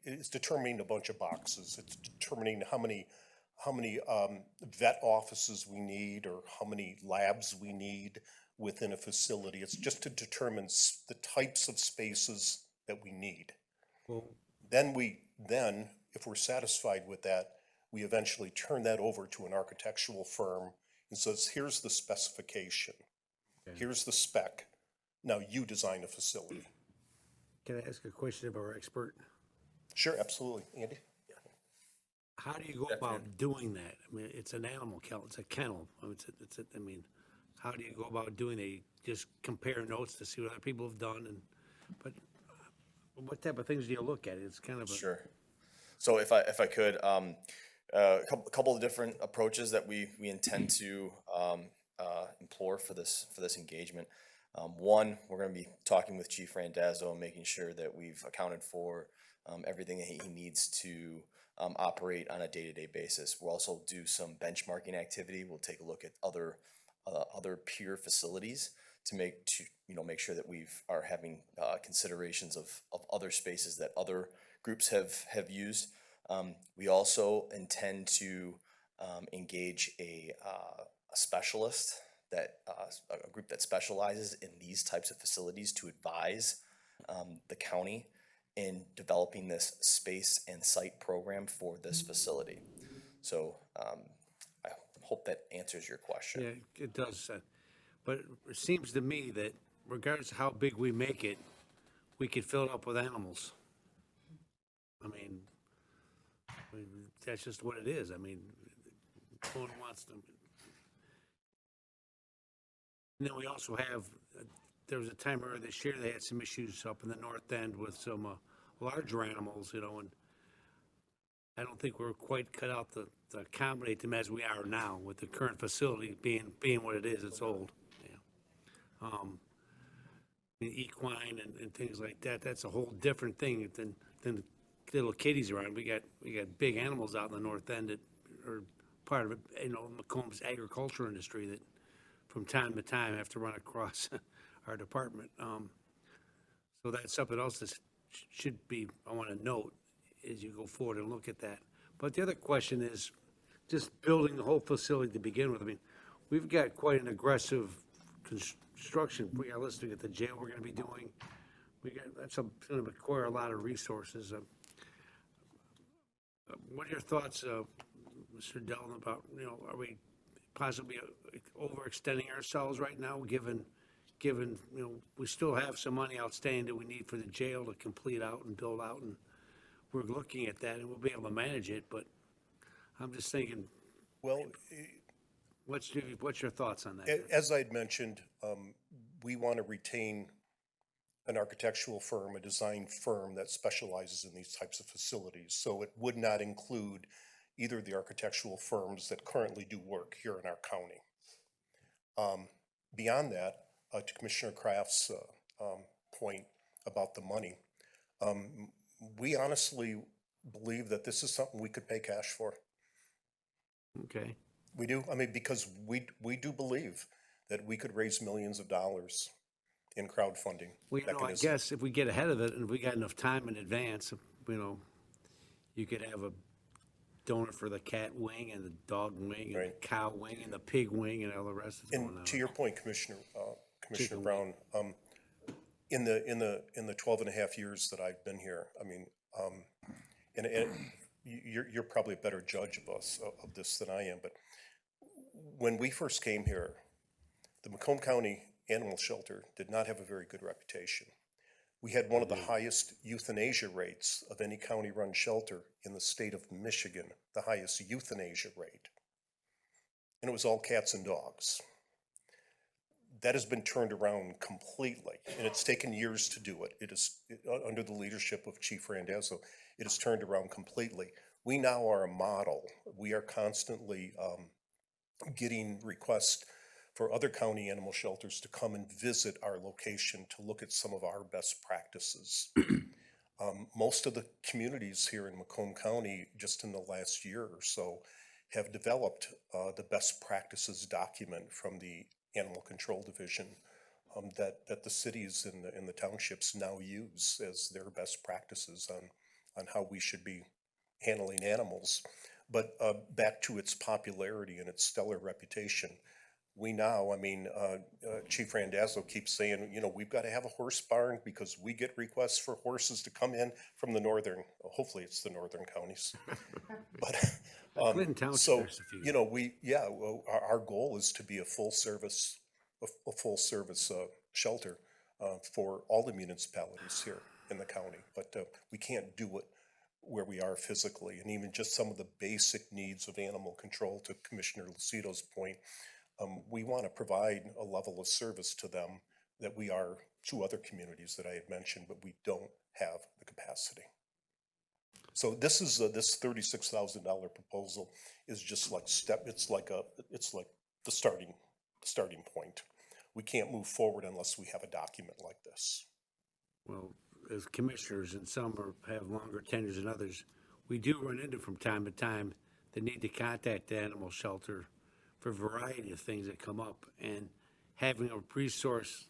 it's determining a bunch of boxes. It's determining how many vet offices we need or how many labs we need within a facility. It's just to determine the types of spaces that we need. Well, Then if we're satisfied with that, we eventually turn that over to an architectural firm and says, here's the specification. Okay. Here's the spec. Now you design a facility. Can I ask a question of our expert? Sure, absolutely. Andy? How do you go about doing that? I mean, it's an animal kennel, it's a kennel. I mean, how do you go about doing it? You just compare notes to see what other people have done but what type of things do you look at? It's kind of a. Sure. So if I could, a couple of different approaches that we intend to implore for this engagement. One, we're going to be talking with Chief Randazzo and making sure that we've accounted for everything that he needs to operate on a day-to-day basis. We'll also do some benchmarking activity. We'll take a look at other peer facilities to make sure that are having considerations of other spaces that other groups have used. We also intend to engage a specialist, a group that specializes in these types of facilities to advise the county in developing this space and site program for this facility. So I hope that answers your question. Yeah, it does. But it seems to me that regardless of how big we make it, we could fill it up with animals. I mean, that's just what it is. I mean, no one wants them. And then we also have, there was a time earlier this year, they had some issues up in the north end with some larger animals, you know, and I don't think we're quite cut out to accommodate them as we are now with the current facility being what it is. It's old. Yeah. I mean, equine and things like that, that's a whole different thing than the little kitties around. We got big animals out in the north end that are part of it, you know, Macomb's agriculture industry that from time to time have to run across our department. So that's something else that should be, I want to note as you go forward and look at that. But the other question is just building the whole facility to begin with. I mean, we've got quite an aggressive construction. We are listening at the jail we're going to be doing. That's going to require a lot of resources. What are your thoughts, Mr. Dellin, about, you know, are we possibly overextending ourselves right now, given, you know, we still have some money outstanding that we need for the jail to complete out and build out, and we're looking at that, and we'll be able to manage it, but I'm just thinking, Well, what's your thoughts on that? as I'd mentioned, we want to retain an architectural firm, a design firm that specializes in these types of facilities. So it would not include either of the architectural firms that currently do work here in our county. Beyond that, to Commissioner Kraft's point about the money, we honestly believe that this is something we could pay cash for. Okay. We do. I mean, because we do believe that we could raise millions of dollars in crowdfunding. Well, you know, I guess if we get ahead of it and if we got enough time in advance, you know, you could have a donor for the cat wing and the dog wing and the cow wing and the pig wing and all the rest is going on. And to your point, Commissioner Brown, in the 12 and a half years that I've been here, I mean, and you're probably a better judge of this than I am, but when we first came here, the Macomb County Animal Shelter did not have a very good reputation. We had one of the highest euthanasia rates of any county-run shelter in the state of Michigan, the highest euthanasia rate. And it was all cats and dogs. That has been turned around completely, and it's taken years to do it. It is under the leadership of Chief Randazzo. It has turned around completely. We now are a model. We are constantly getting requests for other county animal shelters to come and visit our location to look at some of our best practices. Most of the communities here in Macomb County, just in the last year or so, have developed the best practices document from the Animal Control Division that the cities and the townships now use as their best practices on how we should be handling animals. But back to its popularity and its stellar reputation, we now, I mean, Chief Randazzo keeps saying, you know, we've got to have a horse barn because we get requests for horses to come in from the northern, hopefully it's the northern counties. But Clinton Township, so, there's a few. you know, our goal is to be a full service shelter for all the municipalities here in the county. But we can't do it where we are physically, and even just some of the basic needs of animal control, to Commissioner Lucito's point, we want to provide a level of service to them that we are to other communities that I had mentioned, but we don't have the capacity. So this is this $36,000 proposal is just like it's like the starting point. We can't move forward unless we have a document like this. Well, as commissioners, and some have longer tenures than others, we do run into from time to time the need to contact the animal shelter for a variety of things that come up, and having a resource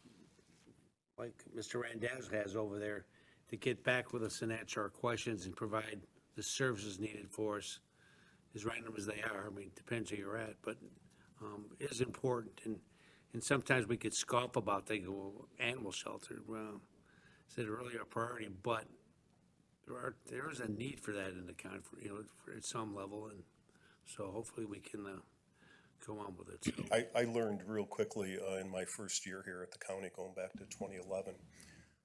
like Mr. Randazzo has over there to get back with us and answer our questions and provide the services needed for us, as random as they are, I mean, depends where you're at, but is important. And sometimes we could scoff about, they go, well, animal shelter, well, is it really a priority? But there is a need for that in the county, at some level, and so hopefully we can go on with it. So. I learned real quickly in my first year here at the county, going back to 2011,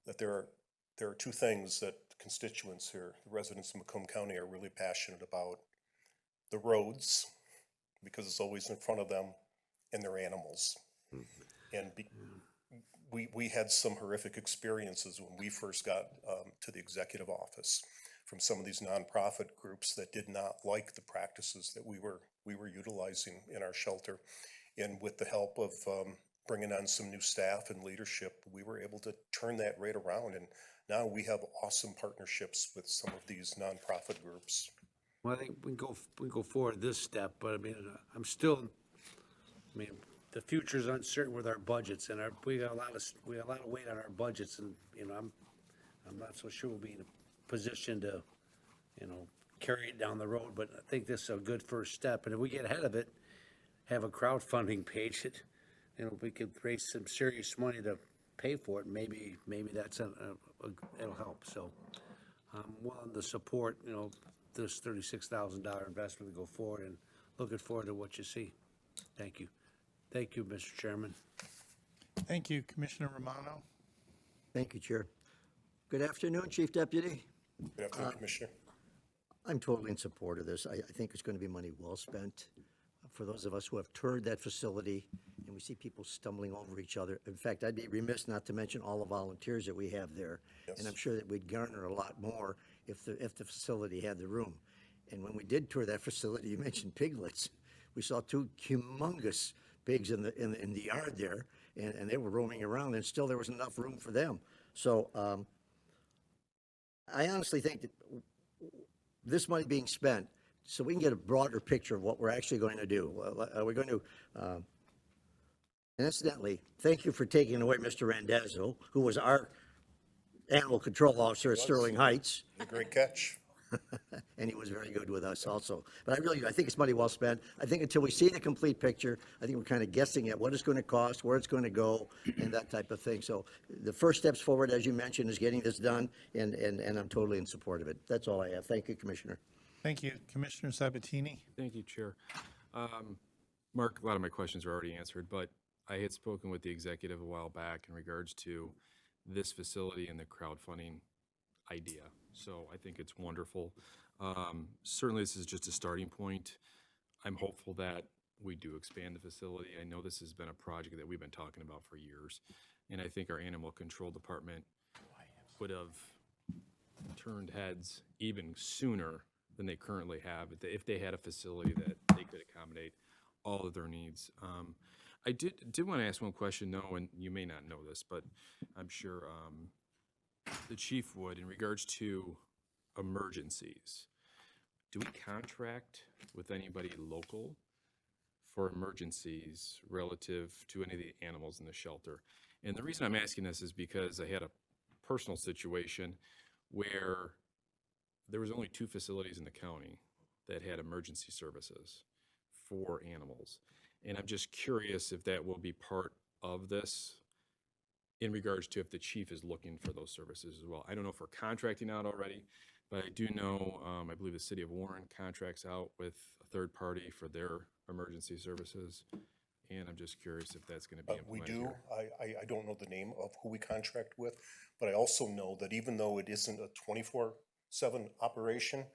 that there are two things that constituents here, the residents of Macomb County, are really passionate about. the roads, because it's always in front of them, and their animals. And we had some horrific experiences when we first got to the executive office from some of these nonprofit groups that did not like the practices that we were utilizing in our shelter. And with the help of bringing on some new staff and leadership, we were able to turn that right around. And now we have awesome partnerships with some of these nonprofit groups. Well, I think we can go forward this step, but I mean, the future's uncertain with our budgets, and we got a lot of weight on our budgets, and, you know, I'm not so sure we'll be in a position to, you know, carry it down the road, but I think this is a good first step, and if we get ahead of it, have a crowdfunding page that, you know, we could raise some serious money to pay for it, maybe that's it'll help, so I'm willing to support, you know, this $36,000 investment to go forward, and looking forward to what you see. Thank you. Thank you, Mr. Chairman. Thank you, Commissioner Romano. Thank you, Chair. Good afternoon, Chief Deputy. Good afternoon, Commissioner. I'm totally in support of this. I think it's going to be money well spent. For those of us who have toured that facility and we see people stumbling over each other. In fact, I'd be remiss not to mention all the volunteers that we have there. Yes. And I'm sure that we'd garner a lot more if the facility had the room. And when we did tour that facility, you mentioned piglets. We saw two humongous pigs in the yard there, and they were roaming around, and still there was enough room for them. So I honestly think that this money being spent, so we can get a broader picture of what we're actually going to do. We're going to, and incidentally, thank you for taking away Mr. Randazzo, who was our animal control officer at Sterling Heights. A great catch. And he was very good with us also. But I think it's money well spent. I think until we see the complete picture, I think we're kind of guessing at what it's going to cost, where it's going to go, and that type of thing. So the first steps forward, as you mentioned, is getting this done, and I'm totally in support of it. That's all I have. Thank you, Commissioner. Thank you, Commissioner Sabatini. Thank you, Chair. Mark, a lot of my questions were already answered, but I had spoken with the executive a while back in regards to this facility and the crowdfunding idea. So I think it's wonderful. Certainly this is just a starting point. I'm hopeful that we do expand the facility. I know this has been a project that we've been talking about for years, and I think our animal control department would have turned heads even sooner than they currently have if they had a facility that they could accommodate all of their needs. I did want to ask one question, though, and you may not know this, but I'm sure the chief would, in regards to emergencies. Do we contract with anybody local for emergencies relative to any of the animals in the shelter? And the reason I'm asking this is because I had a personal situation where there was only 2 facilities in the county that had emergency services for animals. And I'm just curious if that will be part of this in regards to if the chief is looking for those services as well. I don't know if we're contracting out already, but I do know, I believe the city of Warren contracts out with a third party for their emergency services. And I'm just curious if that's going to be We implemented do. here. I don't know the name of who we contract with, but I also know that even though it isn't a 24/7 operation,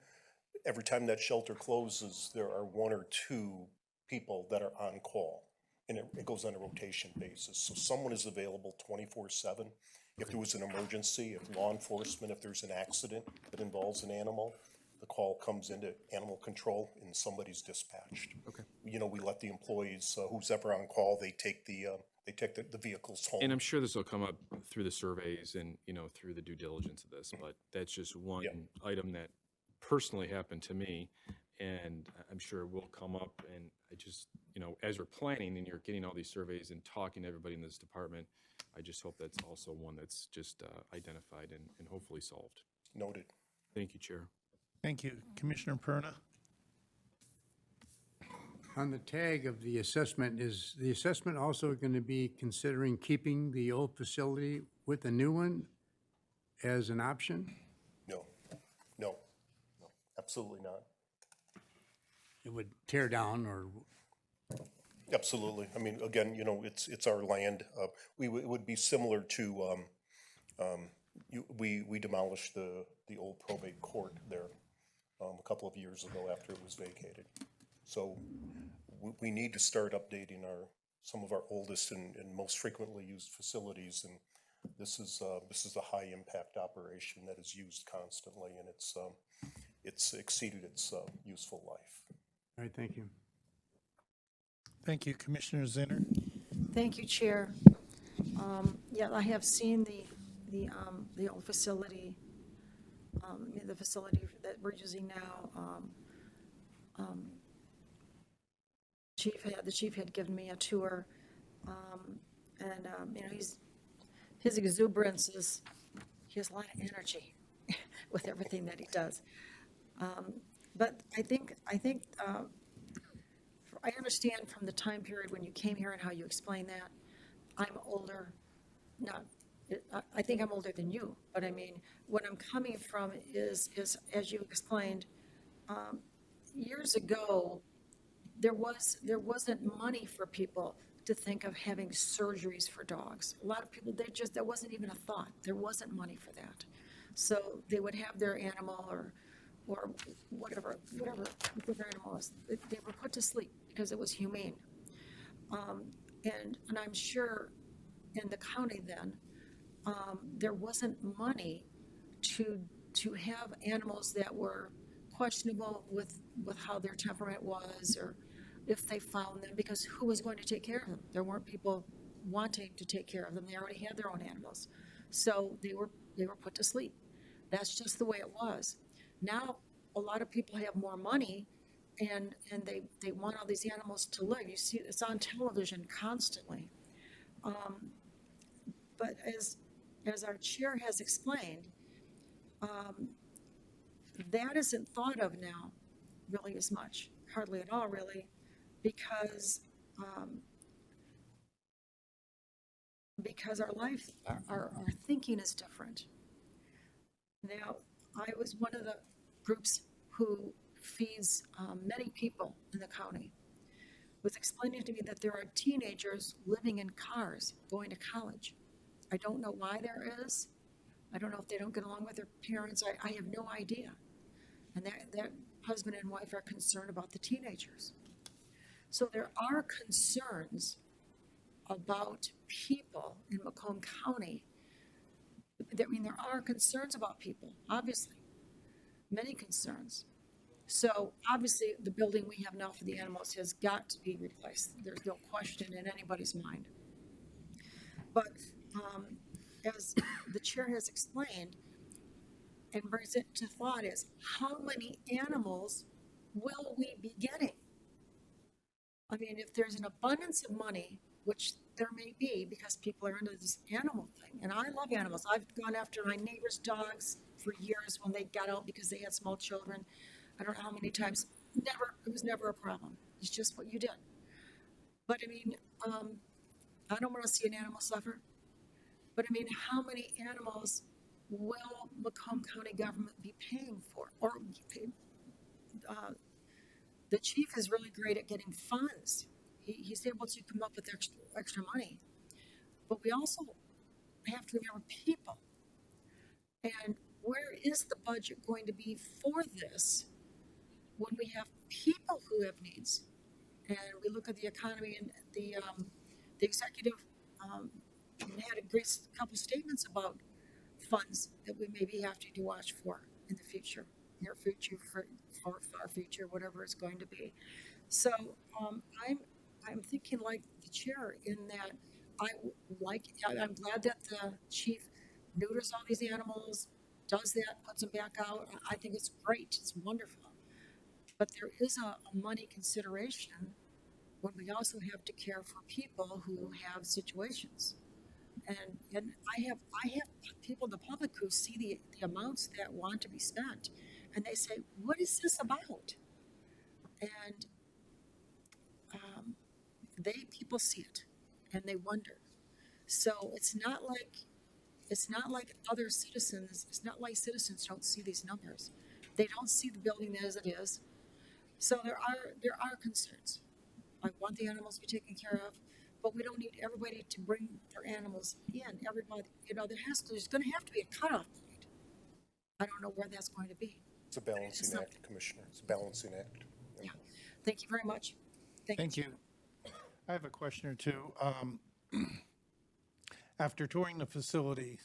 every time that shelter closes, there are 1 or 2 people that are on call. And it goes on a rotation basis. So someone is available 24/7. If there was an emergency, if law enforcement, if there's an accident that involves an animal, the call comes into animal control and somebody's dispatched. Okay. You know, we let the employees, who's ever on call, they take the vehicles home. And I'm sure this will come up through the surveys and, you know, through the due diligence of this, but that's just one item that personally happened to me, and I'm sure it will come up. And I just, you know, as we're planning and you're getting all these surveys and talking to everybody in this department, I just hope that's also one that's just identified and hopefully solved. Noted. Thank you, Chair. Thank you, Commissioner Perna. On the tag of the assessment, is the assessment also going to be considering keeping the old facility with the new one as an option? No, absolutely not. It would tear down or? Absolutely. I mean, again, you know, it's our land. It would be similar to, we demolished the old probate court there a couple of years ago after it was vacated. So we need to start updating some of our oldest and most frequently used facilities, and this is a high impact operation that is used constantly, and it's exceeded its useful life. All right, thank you. Thank you, Commissioner Zinner. Thank you, Chair. Yeah, I have seen the old facility, the facility that we're using now. The chief had given me a tour, and you know, his exuberance is, he has a lot of energy with everything that he does. But I think I understand from the time period when you came here and how you explained that. I'm older, I think I'm older than you, but I mean, what I'm coming from is as you explained, years ago, there wasn't money for people to think of having surgeries for dogs. A lot of people, that wasn't even a thought. There wasn't money for that. So they would have their animal or whatever their animal was, they were put to sleep because it was humane. And I'm sure in the county then, there wasn't money to have animals that were questionable with how their temperament was, or if they found them, because who was going to take care of them? There weren't people wanting to take care of them. They already had their own animals. So they were put to sleep. That's just the way it was. Now, a lot of people have more money, and they want all these animals to live. You see, it's on television constantly. But as our chair has explained, that isn't thought of now really as much, hardly at all really, because our life, our thinking is different. Now, I was one of the groups who feeds many people in the county, was explaining to me that there are teenagers living in cars going to college. I don't know why there is. I don't know if they don't get along with their parents. I have no idea. And that husband and wife are concerned about the teenagers. So there are concerns about people in Macomb County. I mean, there are concerns about people, obviously, many concerns. So obviously the building we have now for the animals has got to be replaced. There's no question in anybody's mind. But as the chair has explained, and brings it to thought, is how many animals will we be getting? I mean, if there's an abundance of money, which there may be because people are into this animal thing, and I love animals. I've gone after my neighbor's dogs for years when they got out because they had small children. I don't know how many times. It was never a problem. It's just what you did. But I mean, I don't want to see an animal suffer. But I mean, how many animals will Macomb County government be paying for? Or the chief is really great at getting funds. He's able to come up with extra money. But we also have to remember people. And where is the budget going to be for this when we have people who have needs? And we look at the economy, and the executive had a great couple statements about funds that we maybe have to watch for in the future, near future, for far future, whatever it's going to be. So I'm thinking like the chair in that I'm glad that the chief neuters all these animals, does that, puts them back out. I think it's great. It's wonderful. But there is a money consideration when we also have to care for people who have situations. And I have people in the public who see the amounts that want to be spent, and they say, what is this about? And people see it, and they wonder. So it's not like other citizens. It's not like citizens don't see these numbers. They don't see the building as it is. So there are concerns. I want the animals to be taken care of, but we don't need everybody to bring their animals in. Everybody, there's going to have to be a cutoff point. I don't know where that's going to be. It's a balancing act, Commissioner. It's a balancing act. Yeah. Thank you very much. Thank you. I have a question or two. After touring the facilities,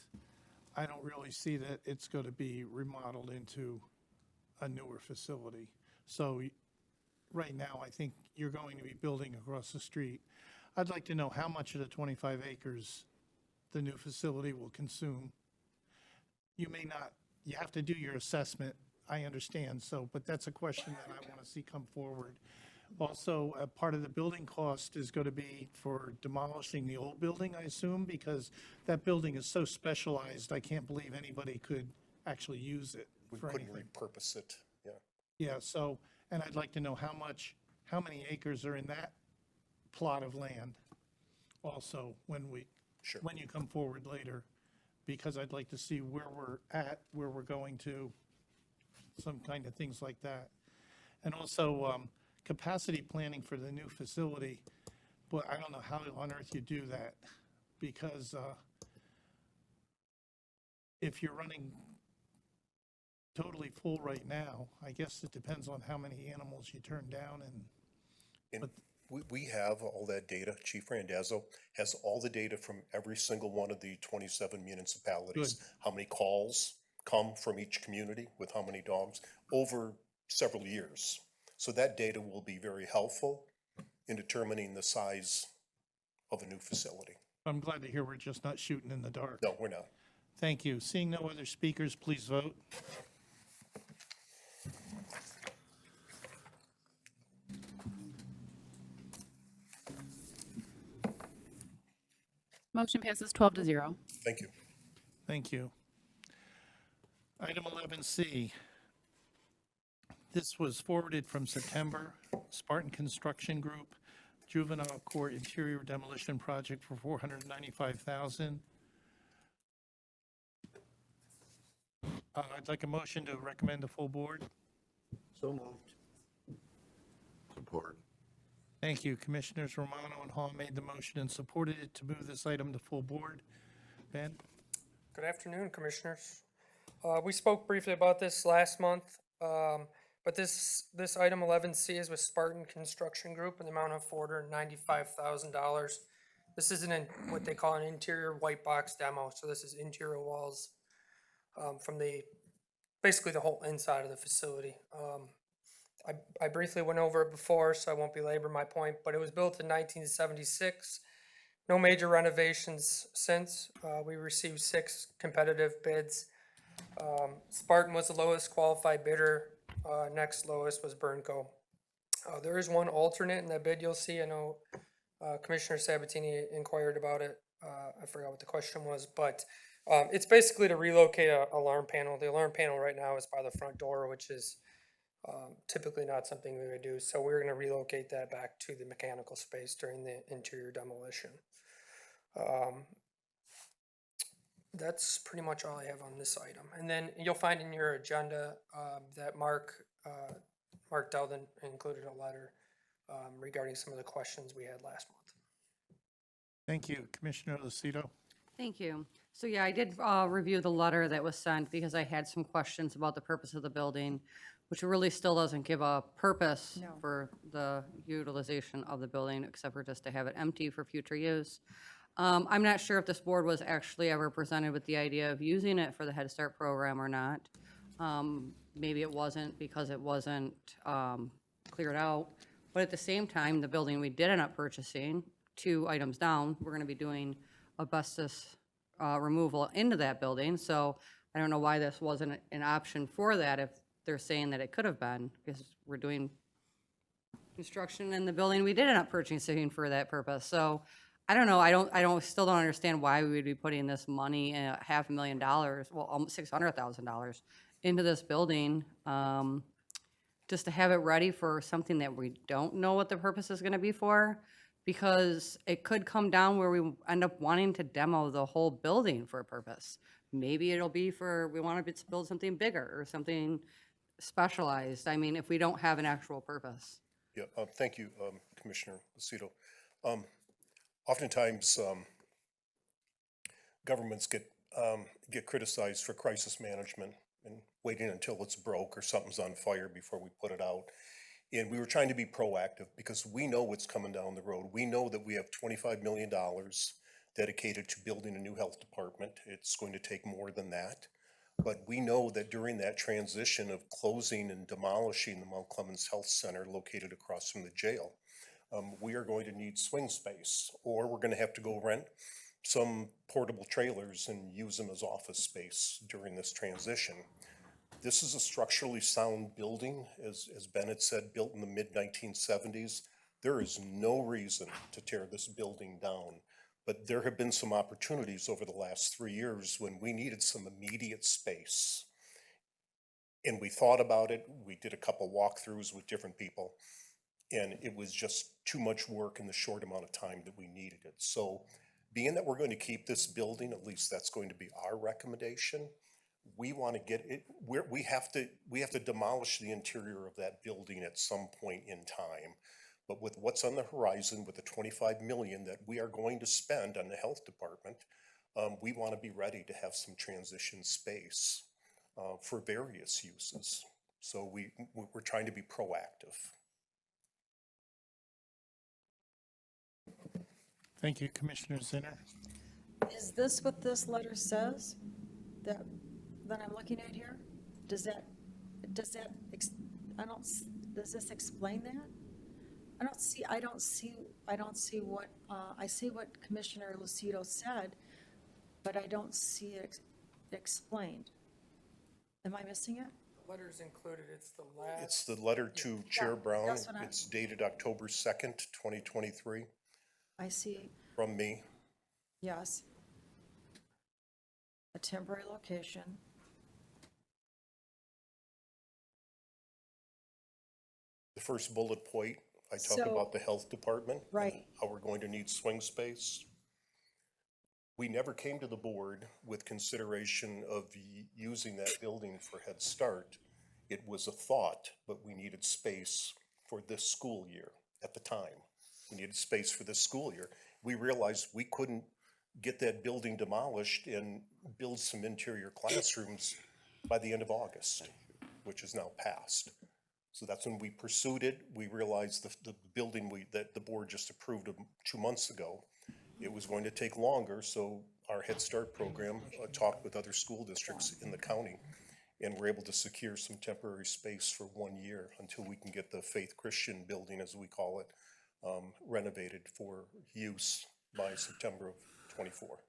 I don't really see that it's going to be remodeled into a newer facility. So right now, I think you're going to be building across the street. I'd like to know how much of the 25 acres the new facility will consume. You may not, you have to do your assessment, I understand, so, but that's a question that I want to see come forward. Also, a part of the building cost is going to be for demolishing the old building, I assume, because that building is so specialized, I can't believe anybody could actually use it We for couldn't anything. repurpose it, yeah. Yeah, so, and I'd like to know how many acres are in that plot of land also when you come forward later, because I'd like to see where we're at, where we're going to, some kind of things like that. And also, capacity planning for the new facility, but I don't know how on earth you do that, because if you're running totally full right now, I guess it depends on how many animals you turn down And we have all that data. Chief Randazzo has all the data from every single one of the 27 municipalities. How many calls come from each community with how many dogs over several years. So that data will be very helpful in determining the size of a new facility. I'm glad to hear we're just not shooting in the dark. No, we're not. Thank you. Seeing no other speakers, please vote. Motion passes 12-0. Thank you. Thank you. Item 11C. This was forwarded from September. Spartan Construction Group, Juvenile Court Interior Demolition Project for $495,000. I'd like a motion to recommend the full board. So moved. Support. Thank you. Commissioners Romano and Hall made the motion and supported it to move this item to full board. Ben? Good afternoon, Commissioners. We spoke briefly about this last month, but this item 11C is with Spartan Construction Group in the amount of $495,000. This is what they call an interior white box demo, so this is interior walls from basically the whole inside of the facility. I briefly went over it before, so I won't belabor my point, but it was built in 1976. No major renovations since. We received 6 competitive bids. Spartan was the lowest qualified bidder. Next lowest was Bernco. There is one alternate in that bid you'll see. I know Commissioner Sabatini inquired about it. I forgot what the question was, but it's basically to relocate an alarm panel. The alarm panel right now is by the front door, which is typically not something we would do. So we're going to relocate that back to the mechanical space during the interior demolition. That's pretty much all I have on this item. And then you'll find in your agenda that Mark Delden included a letter regarding some of the questions we had last month. Thank you. Commissioner Lucido? Thank you. So yeah, I did review the letter that was sent because I had some questions about the purpose of the building, which really still doesn't give a purpose for the utilization of the building, except for just to have it empty for future use. I'm not sure if this board was actually ever presented with the idea of using it for the Head Start program or not. Maybe it wasn't because it wasn't cleared out. But at the same time, the building we did end up purchasing, 2 items down, we're going to be doing asbestos removal into that building. So I don't know why this wasn't an option for that if they're saying that it could have been, because we're doing construction in the building we did end up purchasing for that purpose. So I don't know. Still don't understand why we would be putting this money, $500,000, well, almost $600,000 into this building, just to have it ready for something that we don't know what the purpose is going to be for, because it could come down where we end up wanting to demo the whole building for a purpose. Maybe it'll be we want to build something bigger or something specialized. I mean, if we don't have an actual purpose. Yeah, thank you, Commissioner Lucido. Oftentimes, governments get criticized for crisis management and waiting until it's broke or something's on fire before we put it out. And we were trying to be proactive because we know what's coming down the road. We know that we have $25 million dedicated to building a new health department. It's going to take more than that. But we know that during that transition of closing and demolishing the Mount Clemens Health Center located across from the jail, we are going to need swing space, or we're going to have to go rent some portable trailers and use them as office space during this transition. This is a structurally sound building, as Ben had said, built in the mid-1970s. There is no reason to tear this building down, but there have been some opportunities over the last 3 years when we needed some immediate space. And we thought about it, we did a couple walkthroughs with different people, and it was just too much work in the short amount of time that we needed it. So being that we're going to keep this building, at least that's going to be our recommendation, we want to get it, we have to demolish the interior of that building at some point in time. But with what's on the horizon, with the 25 million that we are going to spend on the health department, we want to be ready to have some transition space for various uses. So we're trying to be proactive. Thank you, Commissioner Zinner. Is this what this letter says that I'm looking at here? Does this explain that? I don't see what, I see what Commissioner Lucido said, but I don't see it explained. Am I missing it? The letter's included, it's the last. It's the letter to Chair Brown. that's what It's dated October 2nd, 2023, I see, from me. yes. A temporary location. The first bullet point, I talk So- about the health department. and Right. How we're going to need swing space. We never came to the board with consideration of using that building for Head Start. It was a thought, but we needed space for this school year at the time. We needed space for this school year. We realized we couldn't get that building demolished and build some interior classrooms by the end of August, which is now passed. So that's when we pursued it. We realized the building that the board just approved 2 months ago, it was going to take longer. So our Head Start program talked with other school districts in the county, and we're able to secure some temporary space for 1 year until we can get the Faith Christian building, as we call it, renovated for use by September of '24.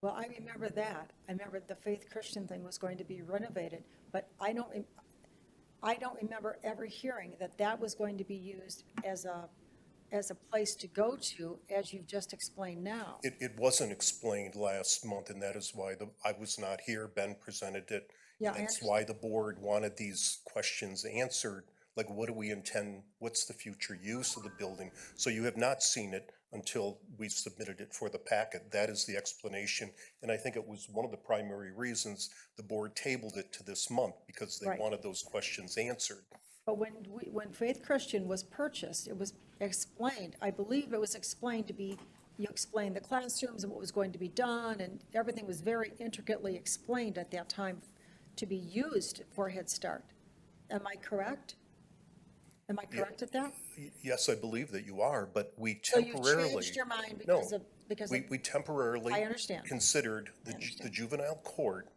Well, I remember that. I remember the Faith Christian thing was going to be renovated, but I don't remember ever hearing that was going to be used as a place to go to, as you've just explained now. It wasn't explained last month, and that is why I was not here. Ben presented it. Yeah, and I that's why the board wanted these questions answered. Like, what do we intend? What's the future use of the building? So you have not seen it until we submitted it for the packet. That is the explanation. And I think it was one of the primary reasons the board tabled it to this month, because they Right. wanted those questions answered. But when Faith Christian was purchased, it was explained, I believe it was explained to be, you explained the classrooms and what was going to be done, and everything was very intricately explained at that time to be used for Head Start. Am I correct? Am I correct at that? Yes, I believe that you are, but we So you temporarily. changed your mind No, because of. we temporarily. I understand. Considered the juvenile court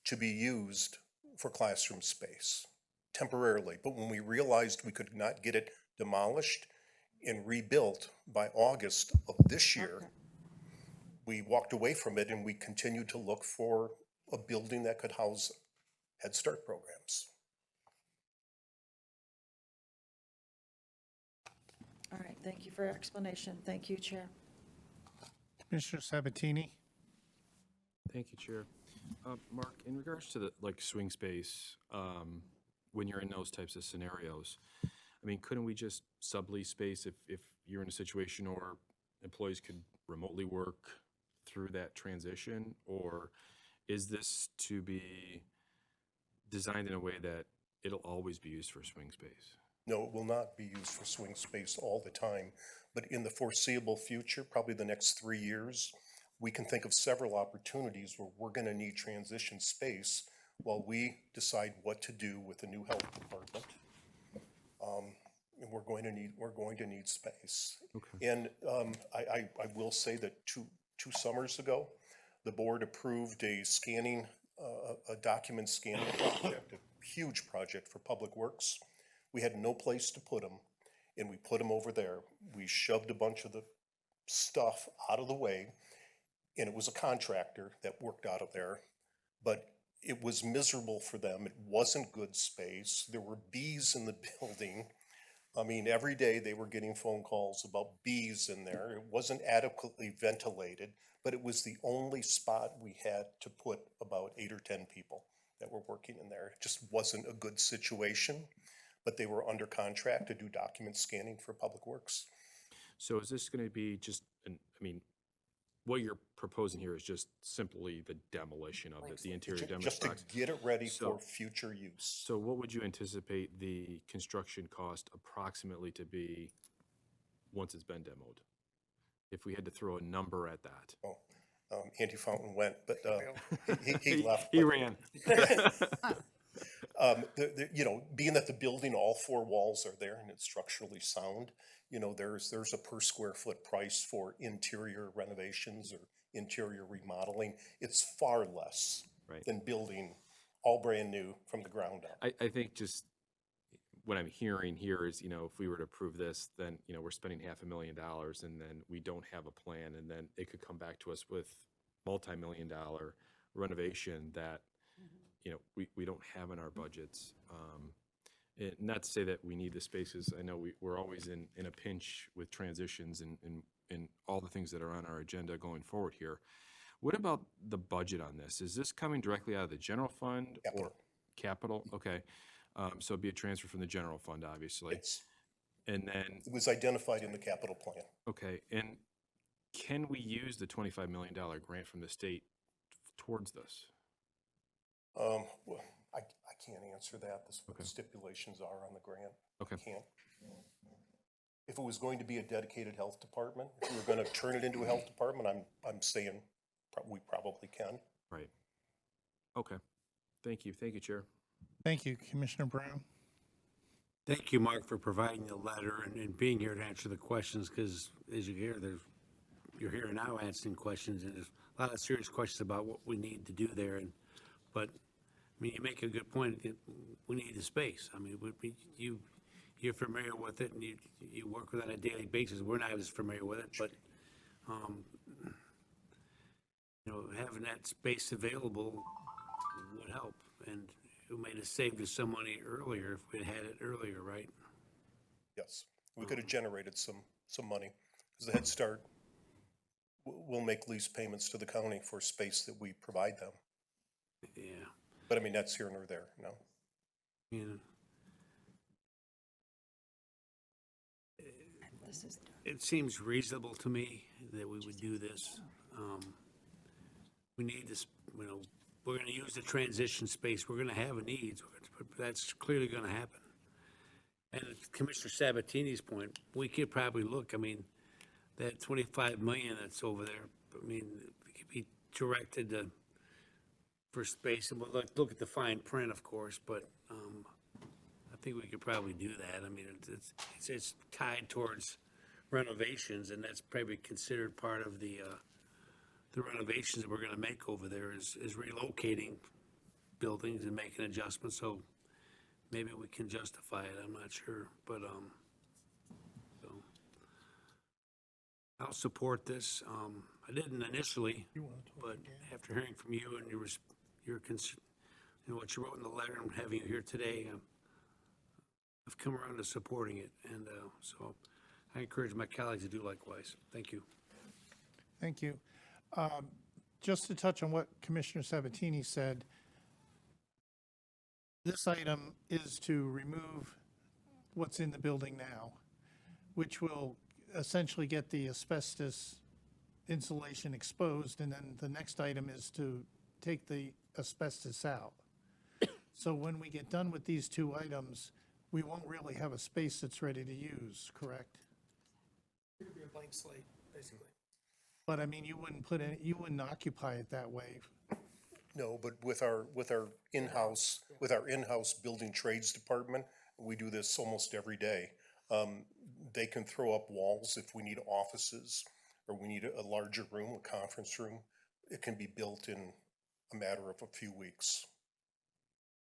to be used for classroom space temporarily. But when we realized we could not get it demolished and rebuilt by August of this year, we walked away from it and we continued to look for a building that could house Head Start programs. All right, thank you for your explanation. Thank you, Chair. Commissioner Sabatini. Thank you, Chair. Mark, in regards to the, swing space, when you're in those types of scenarios, I mean, couldn't we just sublease space if you're in a situation where employees could remotely work through that transition? Or is this to be designed in a way that it'll always be used for swing space? No, it will not be used for swing space all the time, but in the foreseeable future, probably the next 3 years, we can think of several opportunities where we're going to need transition space while we decide what to do with the new health department. and we're going to need space. And I will say that two summers ago, the board approved a document scanning project, a huge project for Public Works. We had no place to put them, and we put them over there. We shoved a bunch of the stuff out of the way, and it was a contractor that worked out of there, but it was miserable for them. It wasn't good space. There were bees in the building. I mean, every day they were getting phone calls about bees in there. It wasn't adequately ventilated, but it was the only spot we had to put about 8 or 10 people that were working in there. It just wasn't a good situation, but they were under contract to do document scanning for Public Works. So is this going to be just, what you're proposing here is just simply the demolition of it, the interior demolition? Just to get it ready So- for future use. So what would you anticipate the construction cost approximately to be once it's been demoed? If we had to throw a number at that. Andy Fountain went, but he left. He but- ran. Being that the building, all 4 walls are there and it's structurally sound, there's a per square foot price for interior renovations or interior remodeling. It's far less than building all brand new from the ground up. I think just what I'm hearing here is, if we were to approve this, then, we're spending $500,000 and then we don't have a plan, and then it could come back to us with multi-million-dollar renovation that, we don't have in our budgets. Not to say that we need the spaces. I know we're always in a pinch with transitions and all the things that are on our agenda going forward here. What about the budget on this? Is this coming directly out of the general fund or capital? Okay. So it'd be a transfer from the general fund, obviously. And then. It was identified in the capital plan. Okay. And can we use the $25 million grant from the state towards this? Well, I can't answer that. That's what the stipulations are on the grant. Okay. I can't. If it was going to be a dedicated health department, if we were going to turn it into a health department, I'm saying we probably can. Right. Okay. Thank you. Thank you, Chair. Thank you, Commissioner Brown. Thank you, Mark, for providing the letter and being here to answer the questions, because as you hear, you're here now answering questions, and there's a lot of serious questions about what we need to do there. But you make a good point. We need the space. You're familiar with it, and you work with it on a daily basis. We're not as familiar with it, but having that space available would help, and it might have saved us some money earlier if we'd had it earlier, right? Yes, we could have generated some money. As a head start, we'll make lease payments to the county for space that we provide them. Yeah. But that's here nor there, no. It seems reasonable to me that we would do this. We need this, we're gonna use the transition space. We're gonna have a need. That's clearly gonna happen. And Commissioner Sabatini's point, we could probably look, that 25 million that's over there, it could be directed to for space, and we'll look at the fine print, of course, but I think we could probably do that. It's tied towards renovations, and that's probably considered part of the renovations that we're going to make over there is relocating buildings and making adjustments. So maybe we can justify it. I'm not sure, but so I'll support this. I didn't initially, but after hearing from you and what you wrote in the letter and having you here today, I've come around to supporting it, and so I encourage my colleagues to do likewise. Thank you. Thank you. Just to touch on what Commissioner Sabatini said, this item is to remove what's in the building now, which will essentially get the asbestos insulation exposed, and then the next item is to take the asbestos out. So when we get done with these 2 items, we won't really have a space that's ready to use, correct? It'd be a blank slate, basically. But you wouldn't occupy it that way. No, but with our in-house building trades department, we do this almost every day. They can throw up walls if we need offices or we need a larger room, a conference room. It can be built in a matter of a few weeks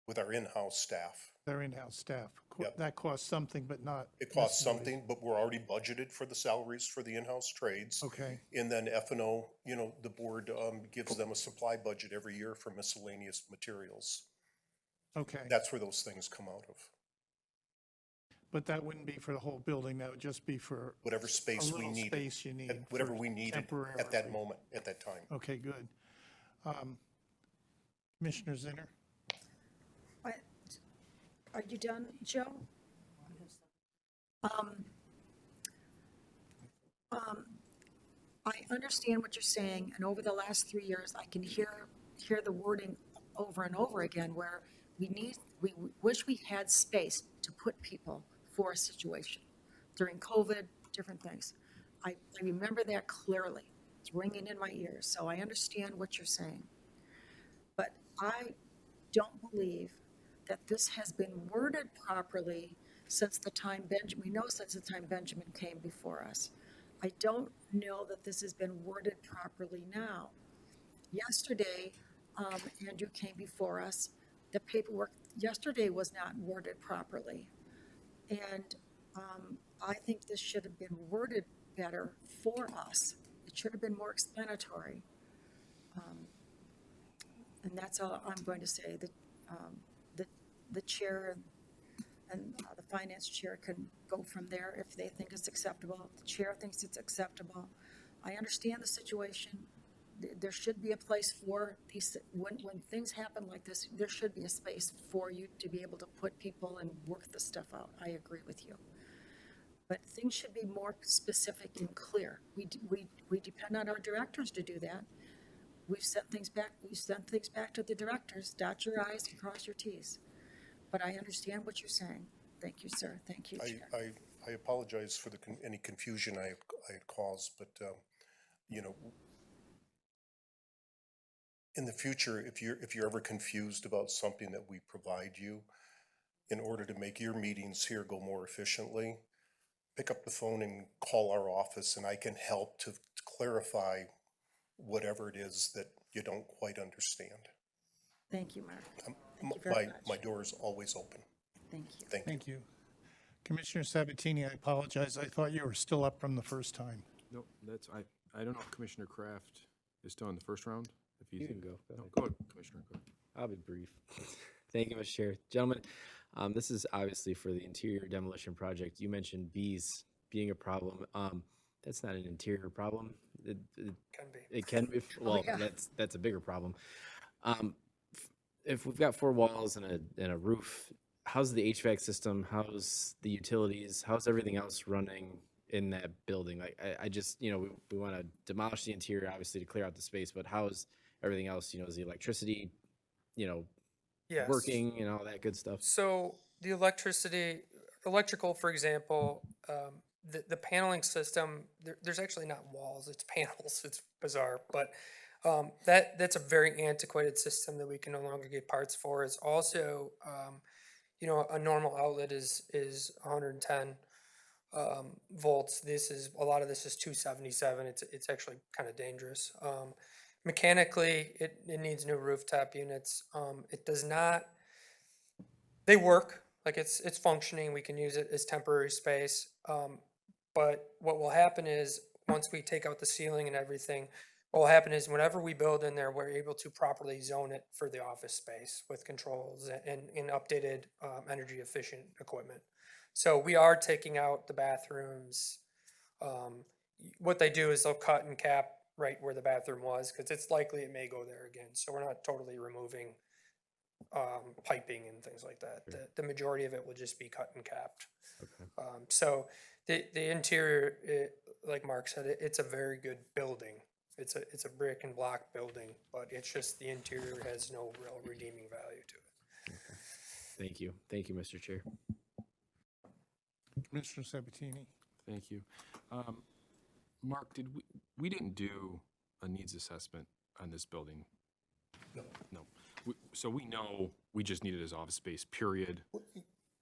with our in-house staff. Their in-house staff. Yep. That costs something, but not. It costs necessarily- something, but we're already budgeted for the salaries for the in-house trades. Okay. And then F&O, the board gives them a supply budget every year for miscellaneous materials. Okay. That's where those things come out of. But that wouldn't be for the whole building, that would just be for. Whatever space a we little need. space you need. Whatever for we needed at that temporarily. moment, at that time. Okay, good. Commissioner Zinner? Are you done, Joe? I understand what you're saying, and over the last 3 years, I can hear the wording over and over again where we wish we had space to put people for a situation during COVID, different things. I remember that clearly. It's ringing in my ears, so I understand what you're saying. But I don't believe that this has been worded properly since the time Benjamin came before us. I don't know that this has been worded properly now. Yesterday, Andrew came before us. The paperwork yesterday was not worded properly. And I think this should have been worded better for us. It should have been more explanatory. And that's all I'm going to say. The chair and the finance chair can go from there if they think it's acceptable. The chair thinks it's acceptable. I understand the situation. There should be a place for these, when things happen like this, there should be a space for you to be able to put people and work the stuff out. I agree with you. But things should be more specific and clear. We depend on our directors to do that. We sent things back to the directors, dot your i's and cross your t's. But I understand what you're saying. Thank you, sir. Thank you, Chair. I apologize for any confusion I had caused, but, in the future, if you're ever confused about something that we provide you, in order to make your meetings here go more efficiently, pick up the phone and call our office, and I can help to clarify whatever it is that you don't quite understand. Thank you, Mark. Thank you very much. My door is always open. Thank you. Thank you. Commissioner Sabatini, I apologize. I thought you were still up from the first time. No, I don't know if Commissioner Kraft is still in the first round. If he's You can go. No, go ahead, Commissioner. Go ahead. I'll be brief. Thank you, Mr. Chair. Gentlemen, this is obviously for the interior demolition project. You mentioned bees being a problem. That's not an interior problem. It Can be. It can be. Well, yeah. that's a bigger problem. If we've got four walls and a roof, how's the HVAC system? How's the utilities? How's everything else running in that building? Like, I just, we want to demolish the interior, obviously, to clear out the space, but how's everything else? Is the electricity, Yes. working and all that good stuff? So the electrical, for example, the paneling system, there's actually not walls, it's panels. It's bizarre, but that's a very antiquated system that we can no longer get parts for. It's also, a normal outlet is 110 volts. A lot of this is 277. It's actually kind of dangerous. Mechanically, it needs new rooftop units. It does not, they work, like it's functioning. We can use it as temporary space. But what will happen is once we take out the ceiling and everything, what will happen is whenever we build in there, we're able to properly zone it for the office space with controls and updated energy efficient equipment. So we are taking out the bathrooms. What they do is they'll cut and cap right where the bathroom was, because it's likely it may go there again. So we're not totally removing piping and things like that. The majority of it will just be cut and capped. Okay. So the interior, like Mark said, it's a very good building. It's a brick and block building, but it's just the interior has no real redeeming value to it. Thank you. Thank you, Mr. Chair. Commissioner Sabatini. Thank you. Mark, we didn't do a needs assessment on this building? No. No. So we know we just need it as office space, period.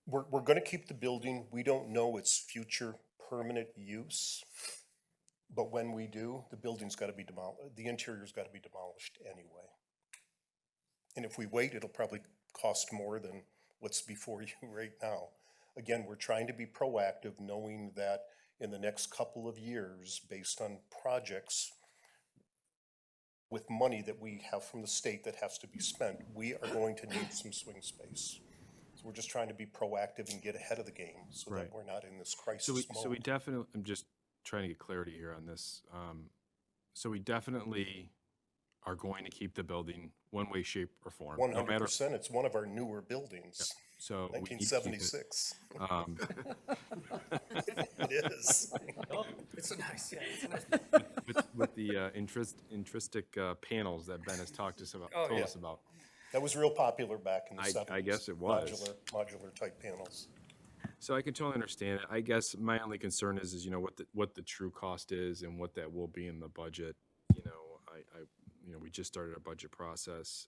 we're gonna keep the building. We don't know its future permanent use. But when we do, the building's gotta be demolished, the interior's gotta be demolished anyway. And if we wait, it'll probably cost more than what's before you right now. Again, we're trying to be proactive, knowing that in the next couple of years, based on projects with money that we have from the state that has to be spent, we are going to need some swing space. So we're just trying to be proactive and get ahead of the game so that Right. we're not in this So crisis we mode. definitely, I'm just trying to get clarity here on this. So we definitely are going to keep the building one way, shape, or form. One no hundred matter. percent, it's one of our newer buildings, So we need to keep it. 1976. It is. It's a nice, yeah, it's a nice. With the intrinsic panels that Ben has talked to us about, Oh, told yeah. us about. That was real popular back in the I 70s. guess it was. Modular type panels. So I can totally understand it. I guess my only concern is you know what the true cost is and what that will be in the budget. You know, we just started our budget process.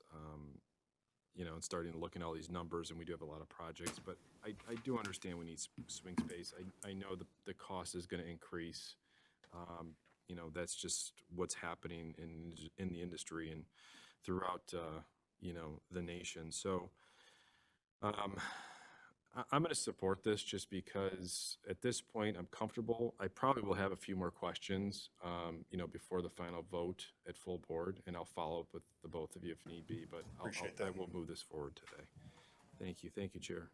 You know, and starting to look at all these numbers, and we do have a lot of projects. But I do understand we need swing space. I know the cost is going to increase. You know, that's just what's happening in the industry and throughout you know, the nation. So. I'm going to support this just because at this point I'm comfortable. I probably will have a few more questions, you know, before the final vote at full board, and I'll follow up with the both of you if need be. But I will move this forward today. Thank you, Chair.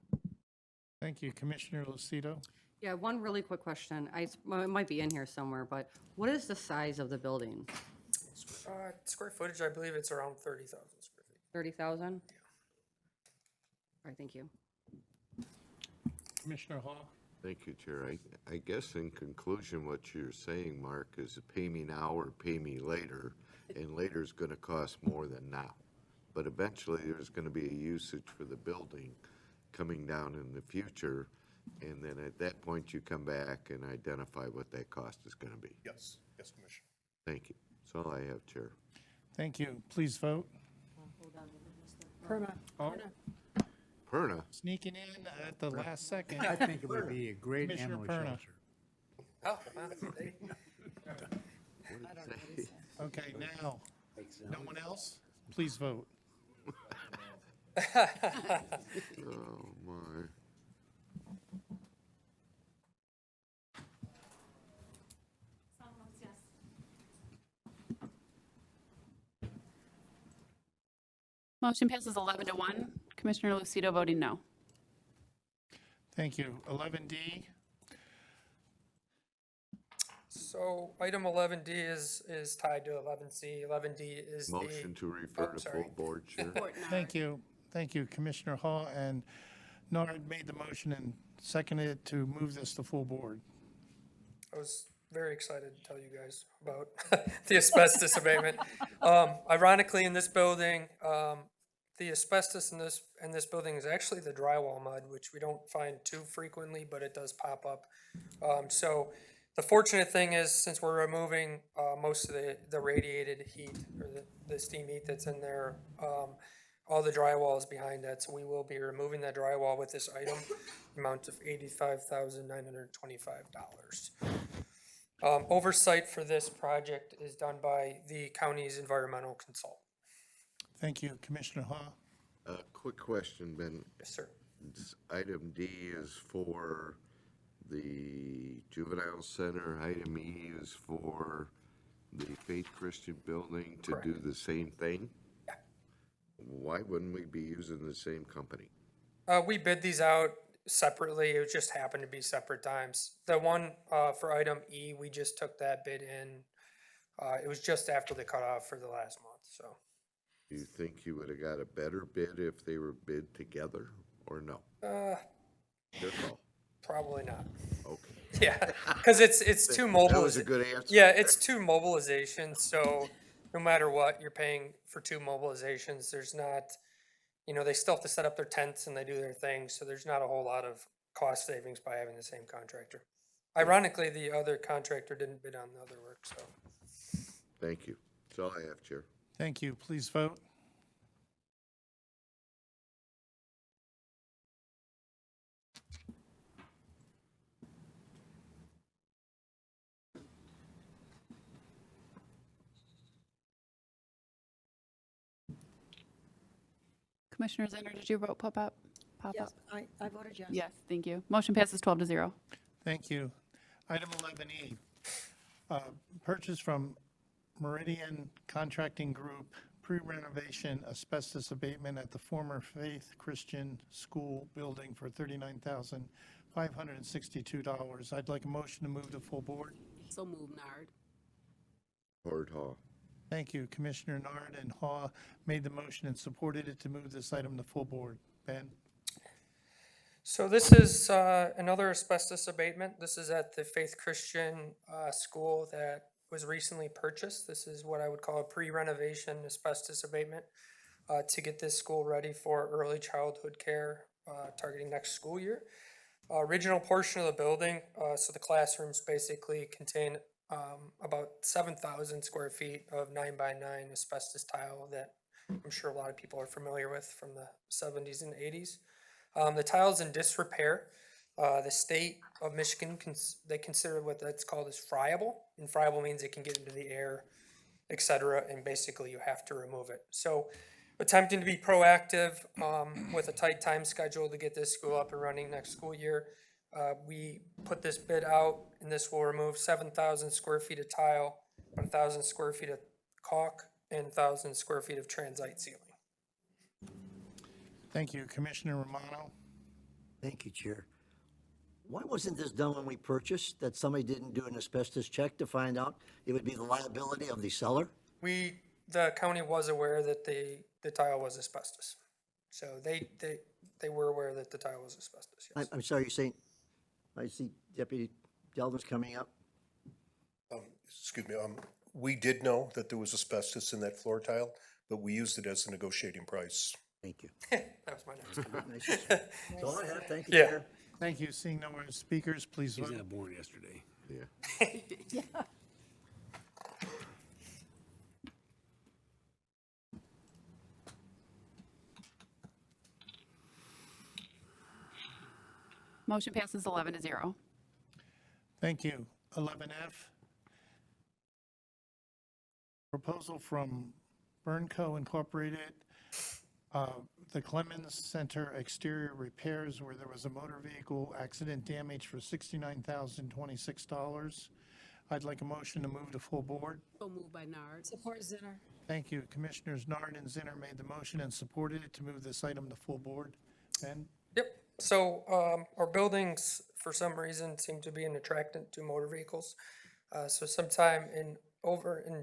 Thank you, Commissioner Lucido. Yeah, one really quick question. It might be in here somewhere, but what is the size of the building? Square footage, I believe it's around 30,000 square feet. 30,000? All right, thank you. Commissioner Hall. Thank you, Chair. I guess in conclusion, what you're saying, Mark, is pay me now or pay me later, and later is going to cost more than now. But eventually, there's going to be a usage for the building coming down in the future, and then at that point, you come back and identify what that cost is going to be. Yes, Commissioner. Thank you. That's all I have, Chair. Thank you. Please vote. Perma. Oh. Perna. Sneaking in at the last second. I think it would be a great Commissioner animal Perna. shelter. Oh, wow, they- Okay, now, no one else? Please vote. Oh, my. Motion passes 11-1. Commissioner Lucido voting no. Thank you. 11D. So item 11D is tied to 11C. 11D is the. Motion to refer Oh, to sorry. full board, Chair. Thank you. Thank you, Commissioner Hall. And Nard made the motion and seconded it to move this to full board. I was very excited to tell you guys about the asbestos abatement. Ironically, in this building, the asbestos in this building is actually the drywall mud, which we don't find too frequently, but it does pop up. So the fortunate thing is, since we're removing most of the radiated heat or the steam heat that's in there, all the drywall is behind that. So we will be removing that drywall with this item, amount of $85,925. Oversight for this project is done by the county's environmental consultant. Thank you, Commissioner Hall. Quick question, Ben. Yes, sir. Item D is for the juvenile center. Item E is for the Faith Christian building to do the same thing? Yeah. Why wouldn't we be using the same company? We bid these out separately. It just happened to be separate times. The one for item E, we just took that bid in. It was just after the cutoff for the last month, so. Do you think you would have got a better bid if they were bid together, or no? Your call. Probably not. Okay. Yeah, because it's two mobilizations. That was a good answer. Yeah, it's two mobilizations, so no matter what, you're paying for two mobilizations. There's not, they still have to set up their tents and they do their thing, so there's not a whole lot of cost savings by having the same contractor. Ironically, the other contractor didn't bid on the other work, so. Thank you. That's all I have, Chair. Thank you. Please vote. Commissioner Zinner, did your vote pop up? Yes, I voted yes. Yes, thank you. Motion passes 12-0. Thank you. Item 11E, purchase from Meridian Contracting Group, pre-renovation asbestos abatement at the former Faith Christian School building for $39,562. I'd like a motion to move to full board. So move, Nard. Support Hall. Thank you. Commissioner Nard and Haw made the motion and supported it to move this item to full board. Ben? So this is another asbestos abatement. This is at the Faith Christian School that was recently purchased. This is what I would call a pre-renovation asbestos abatement to get this school ready for early childhood care targeting next school year. Original portion of the building, so the classrooms basically contain about 7,000 square feet of 9x9 asbestos tile that I'm sure a lot of people are familiar with from the 70s and 80s. The tile's in disrepair. The state of Michigan, they consider what that's called as friable, and friable means it can get into the air, etc., and basically you have to remove it. So attempting to be proactive with a tight time schedule to get this school up and running next school year, we put this bid out, and this will remove 7,000 square feet of tile, 1,000 square feet of caulk, and 1,000 square feet of transite ceiling. Thank you. Commissioner Romano? Thank you, Chair. Why wasn't this done when we purchased, that somebody didn't do an asbestos check to find out it would be the liability of the seller? The county was aware that the tile was asbestos. So they were aware that the tile was asbestos, yes. I'm sorry, you're saying, I see Deputy Delvin's coming up. Excuse me, we did know that there was asbestos in that floor tile, but we used it as a negotiating price. Thank you. That was my next comment. That's all I have. Thank you, Yeah. Chair. Thank you. Seeing no more speakers, please He's vote. not born yesterday. Yeah. Motion passes 11-0. Thank you. 11F, proposal from Bernco Incorporated, the Clemens Center exterior repairs where there was a motor vehicle accident damage for $69,026. I'd like a motion to move to full board. So moved by Nard. Support Zinner. Thank you. Commissioners Nard and Zinner made the motion and supported it to move this item to full board. Ben? Yep. So our buildings, for some reason, seem to be an attractant to motor vehicles. So sometime in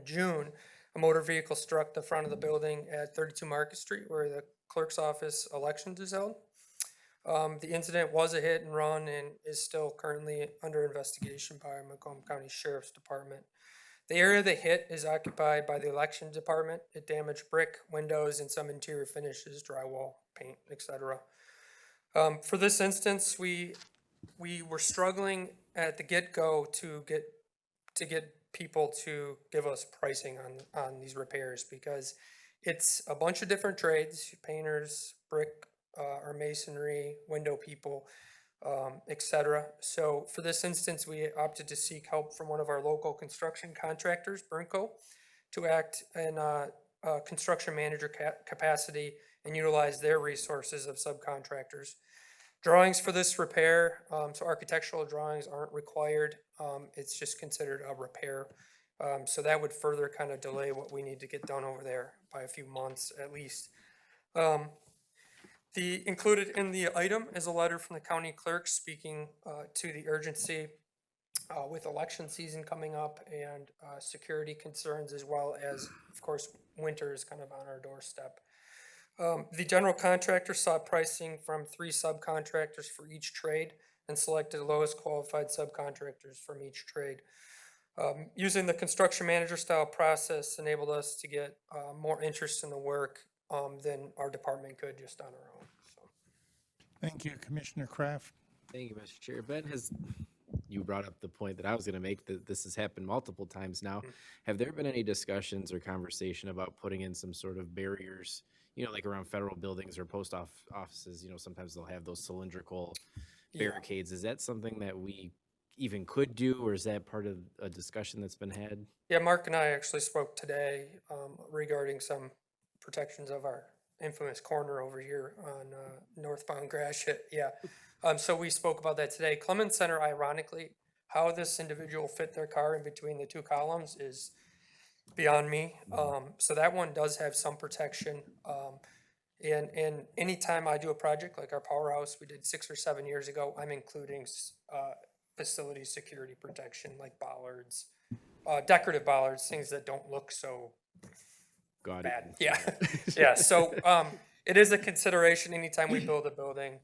June, a motor vehicle struck the front of the building at 32 Market Street where the clerk's office elections is held. The incident was a hit and run and is still currently under investigation by Macomb County Sheriff's Department. The area of the hit is occupied by the election department. It damaged brick, windows, and some interior finishes, drywall, paint, etc. For this instance, we were struggling at the get-go to get people to give us pricing on these repairs because it's a bunch of different trades, painters, brick, or masonry, window people, etc. So for this instance, we opted to seek help from one of our local construction contractors, Bernco, to act in a construction manager capacity and utilize their resources of subcontractors. Drawings for this repair, so architectural drawings aren't required. It's just considered a repair. So that would further kind of delay what we need to get done over there by a few months at least. Included in the item is a letter from the county clerk speaking to the urgency with election season coming up and security concerns, as well as, of course, winter is kind of on our doorstep. The general contractor sought pricing from 3 subcontractors for each trade and selected the lowest qualified subcontractors from each trade. Using the construction manager style process enabled us to get more interest in the work than our department could just on our own. So. Thank you. Commissioner Kraft? Thank you, Mr. Chair. Ben, you brought up the point that I was going to make, that this has happened multiple times now. Have there been any discussions or conversation about putting in some sort of barriers, like around federal buildings or post offices? Sometimes they'll have those cylindrical barricades. Is that something that we even could do, or is that part of a discussion that's been had? Yeah, Mark and I actually spoke today regarding some protections of our infamous corner over here on northbound Gratiot, yeah. So we spoke about that today. Clemens Center, ironically, how this individual fit their car in between the two columns is beyond me. So that one does have some protection. And anytime I do a project like our powerhouse we did 6 or 7 years ago, I'm including facility security protection like bollards, decorative bollards, things that don't look so bad. Yeah, yeah. So it is a consideration anytime we build a building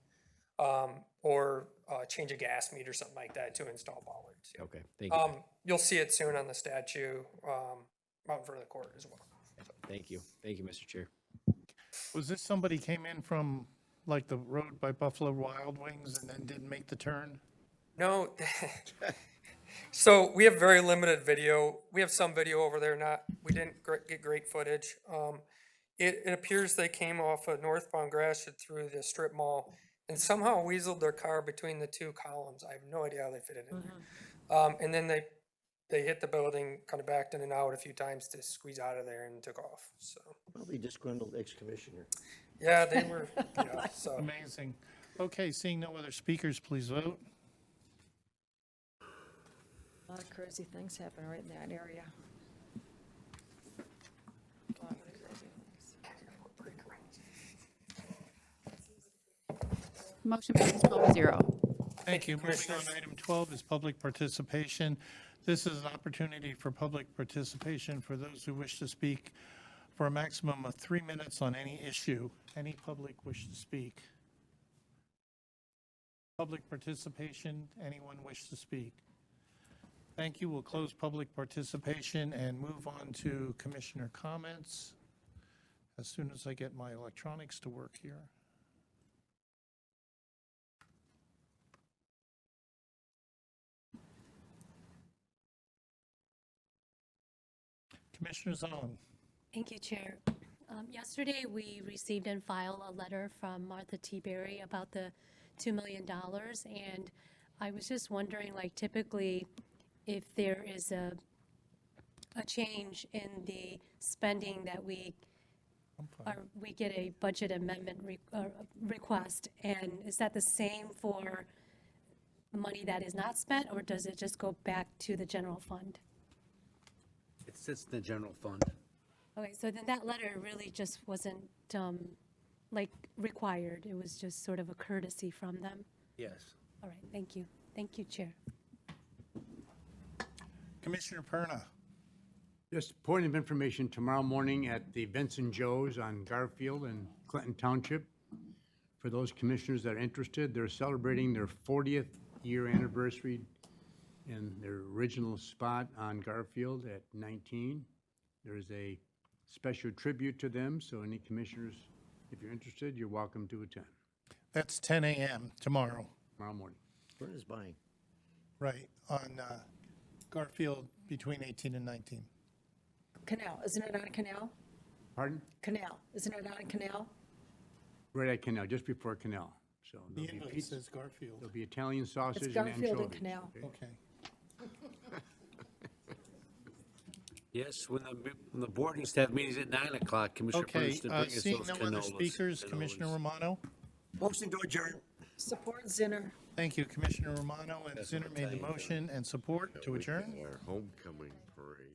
or change a gas meter, something like that, to install bollards. Yeah. Okay, thank you. You'll see it soon on the statue out in front of the court as well. Thank you. Thank you, Mr. Chair. Was this somebody came in from like the road by Buffalo Wild Wings and then didn't make the turn? No. So we have very limited video. We have some video over there. We didn't get great footage. It appears they came off of northbound Gratiot through the strip mall and somehow weaseled their car between the two columns. I have no idea how they fit it in there. And then they hit the building, kind of backed in and out a few times to squeeze out of there and took off. So Probably disgruntled ex-commissioner. yeah, they were. Yeah, so Amazing. Okay, seeing no other speakers, please vote. A lot of crazy things happen right in that area. A lot of crazy things. Motion passes 12-0. Thank you. Moving on, item 12 is public participation. This is an opportunity for public participation for those who wish to speak for a maximum of 3 minutes on any issue. Any public wish to speak? Public participation, anyone wish to speak? Thank you. We'll close public participation and move on to commissioner comments as soon as I get my electronics to work here. Commissioner Zong. Thank you, Chair. Yesterday, we received and filed a letter from Martha T. Berry about the $2 million, and I was just wondering, like, typically, if there is a change in the spending that we get a budget amendment request, and is that the same for money that is not spent, or does it just go back to the general fund? It sits in the general fund. Okay, so then that letter really just wasn't, like, required. It was just sort of a courtesy from them. Yes. All right, thank you. Thank you, Chair. Commissioner Perna. Just point of information, tomorrow morning at the Benson Joe's on Garfield and Clinton Township, for those commissioners that are interested, they're celebrating their 40th year anniversary in their original spot on Garfield at 19. There's a special tribute to them, so any commissioners, if you're interested, you're welcome to attend. That's 10 a.m. tomorrow. Tomorrow morning. Where is buying? Right, on Garfield between 18 and 19. Canal, isn't it on Canal? Pardon? Canal, isn't it on Canal? Right at Canal, just before Canal. So The there'll be invoice pizza, says Garfield. there'll be Italian sausage It's and Garfield anchovies. and Canal. Okay. Yes, when the board used to have meetings at 9 o'clock, Commissioner Okay, Purvis to bring us seeing those no other cannolis. speakers, Commissioner Romano. Motion to adjourn. Support Zinner. Thank you, Commissioner Romano and Zinner made the motion and support to adjourn. Our homecoming parade.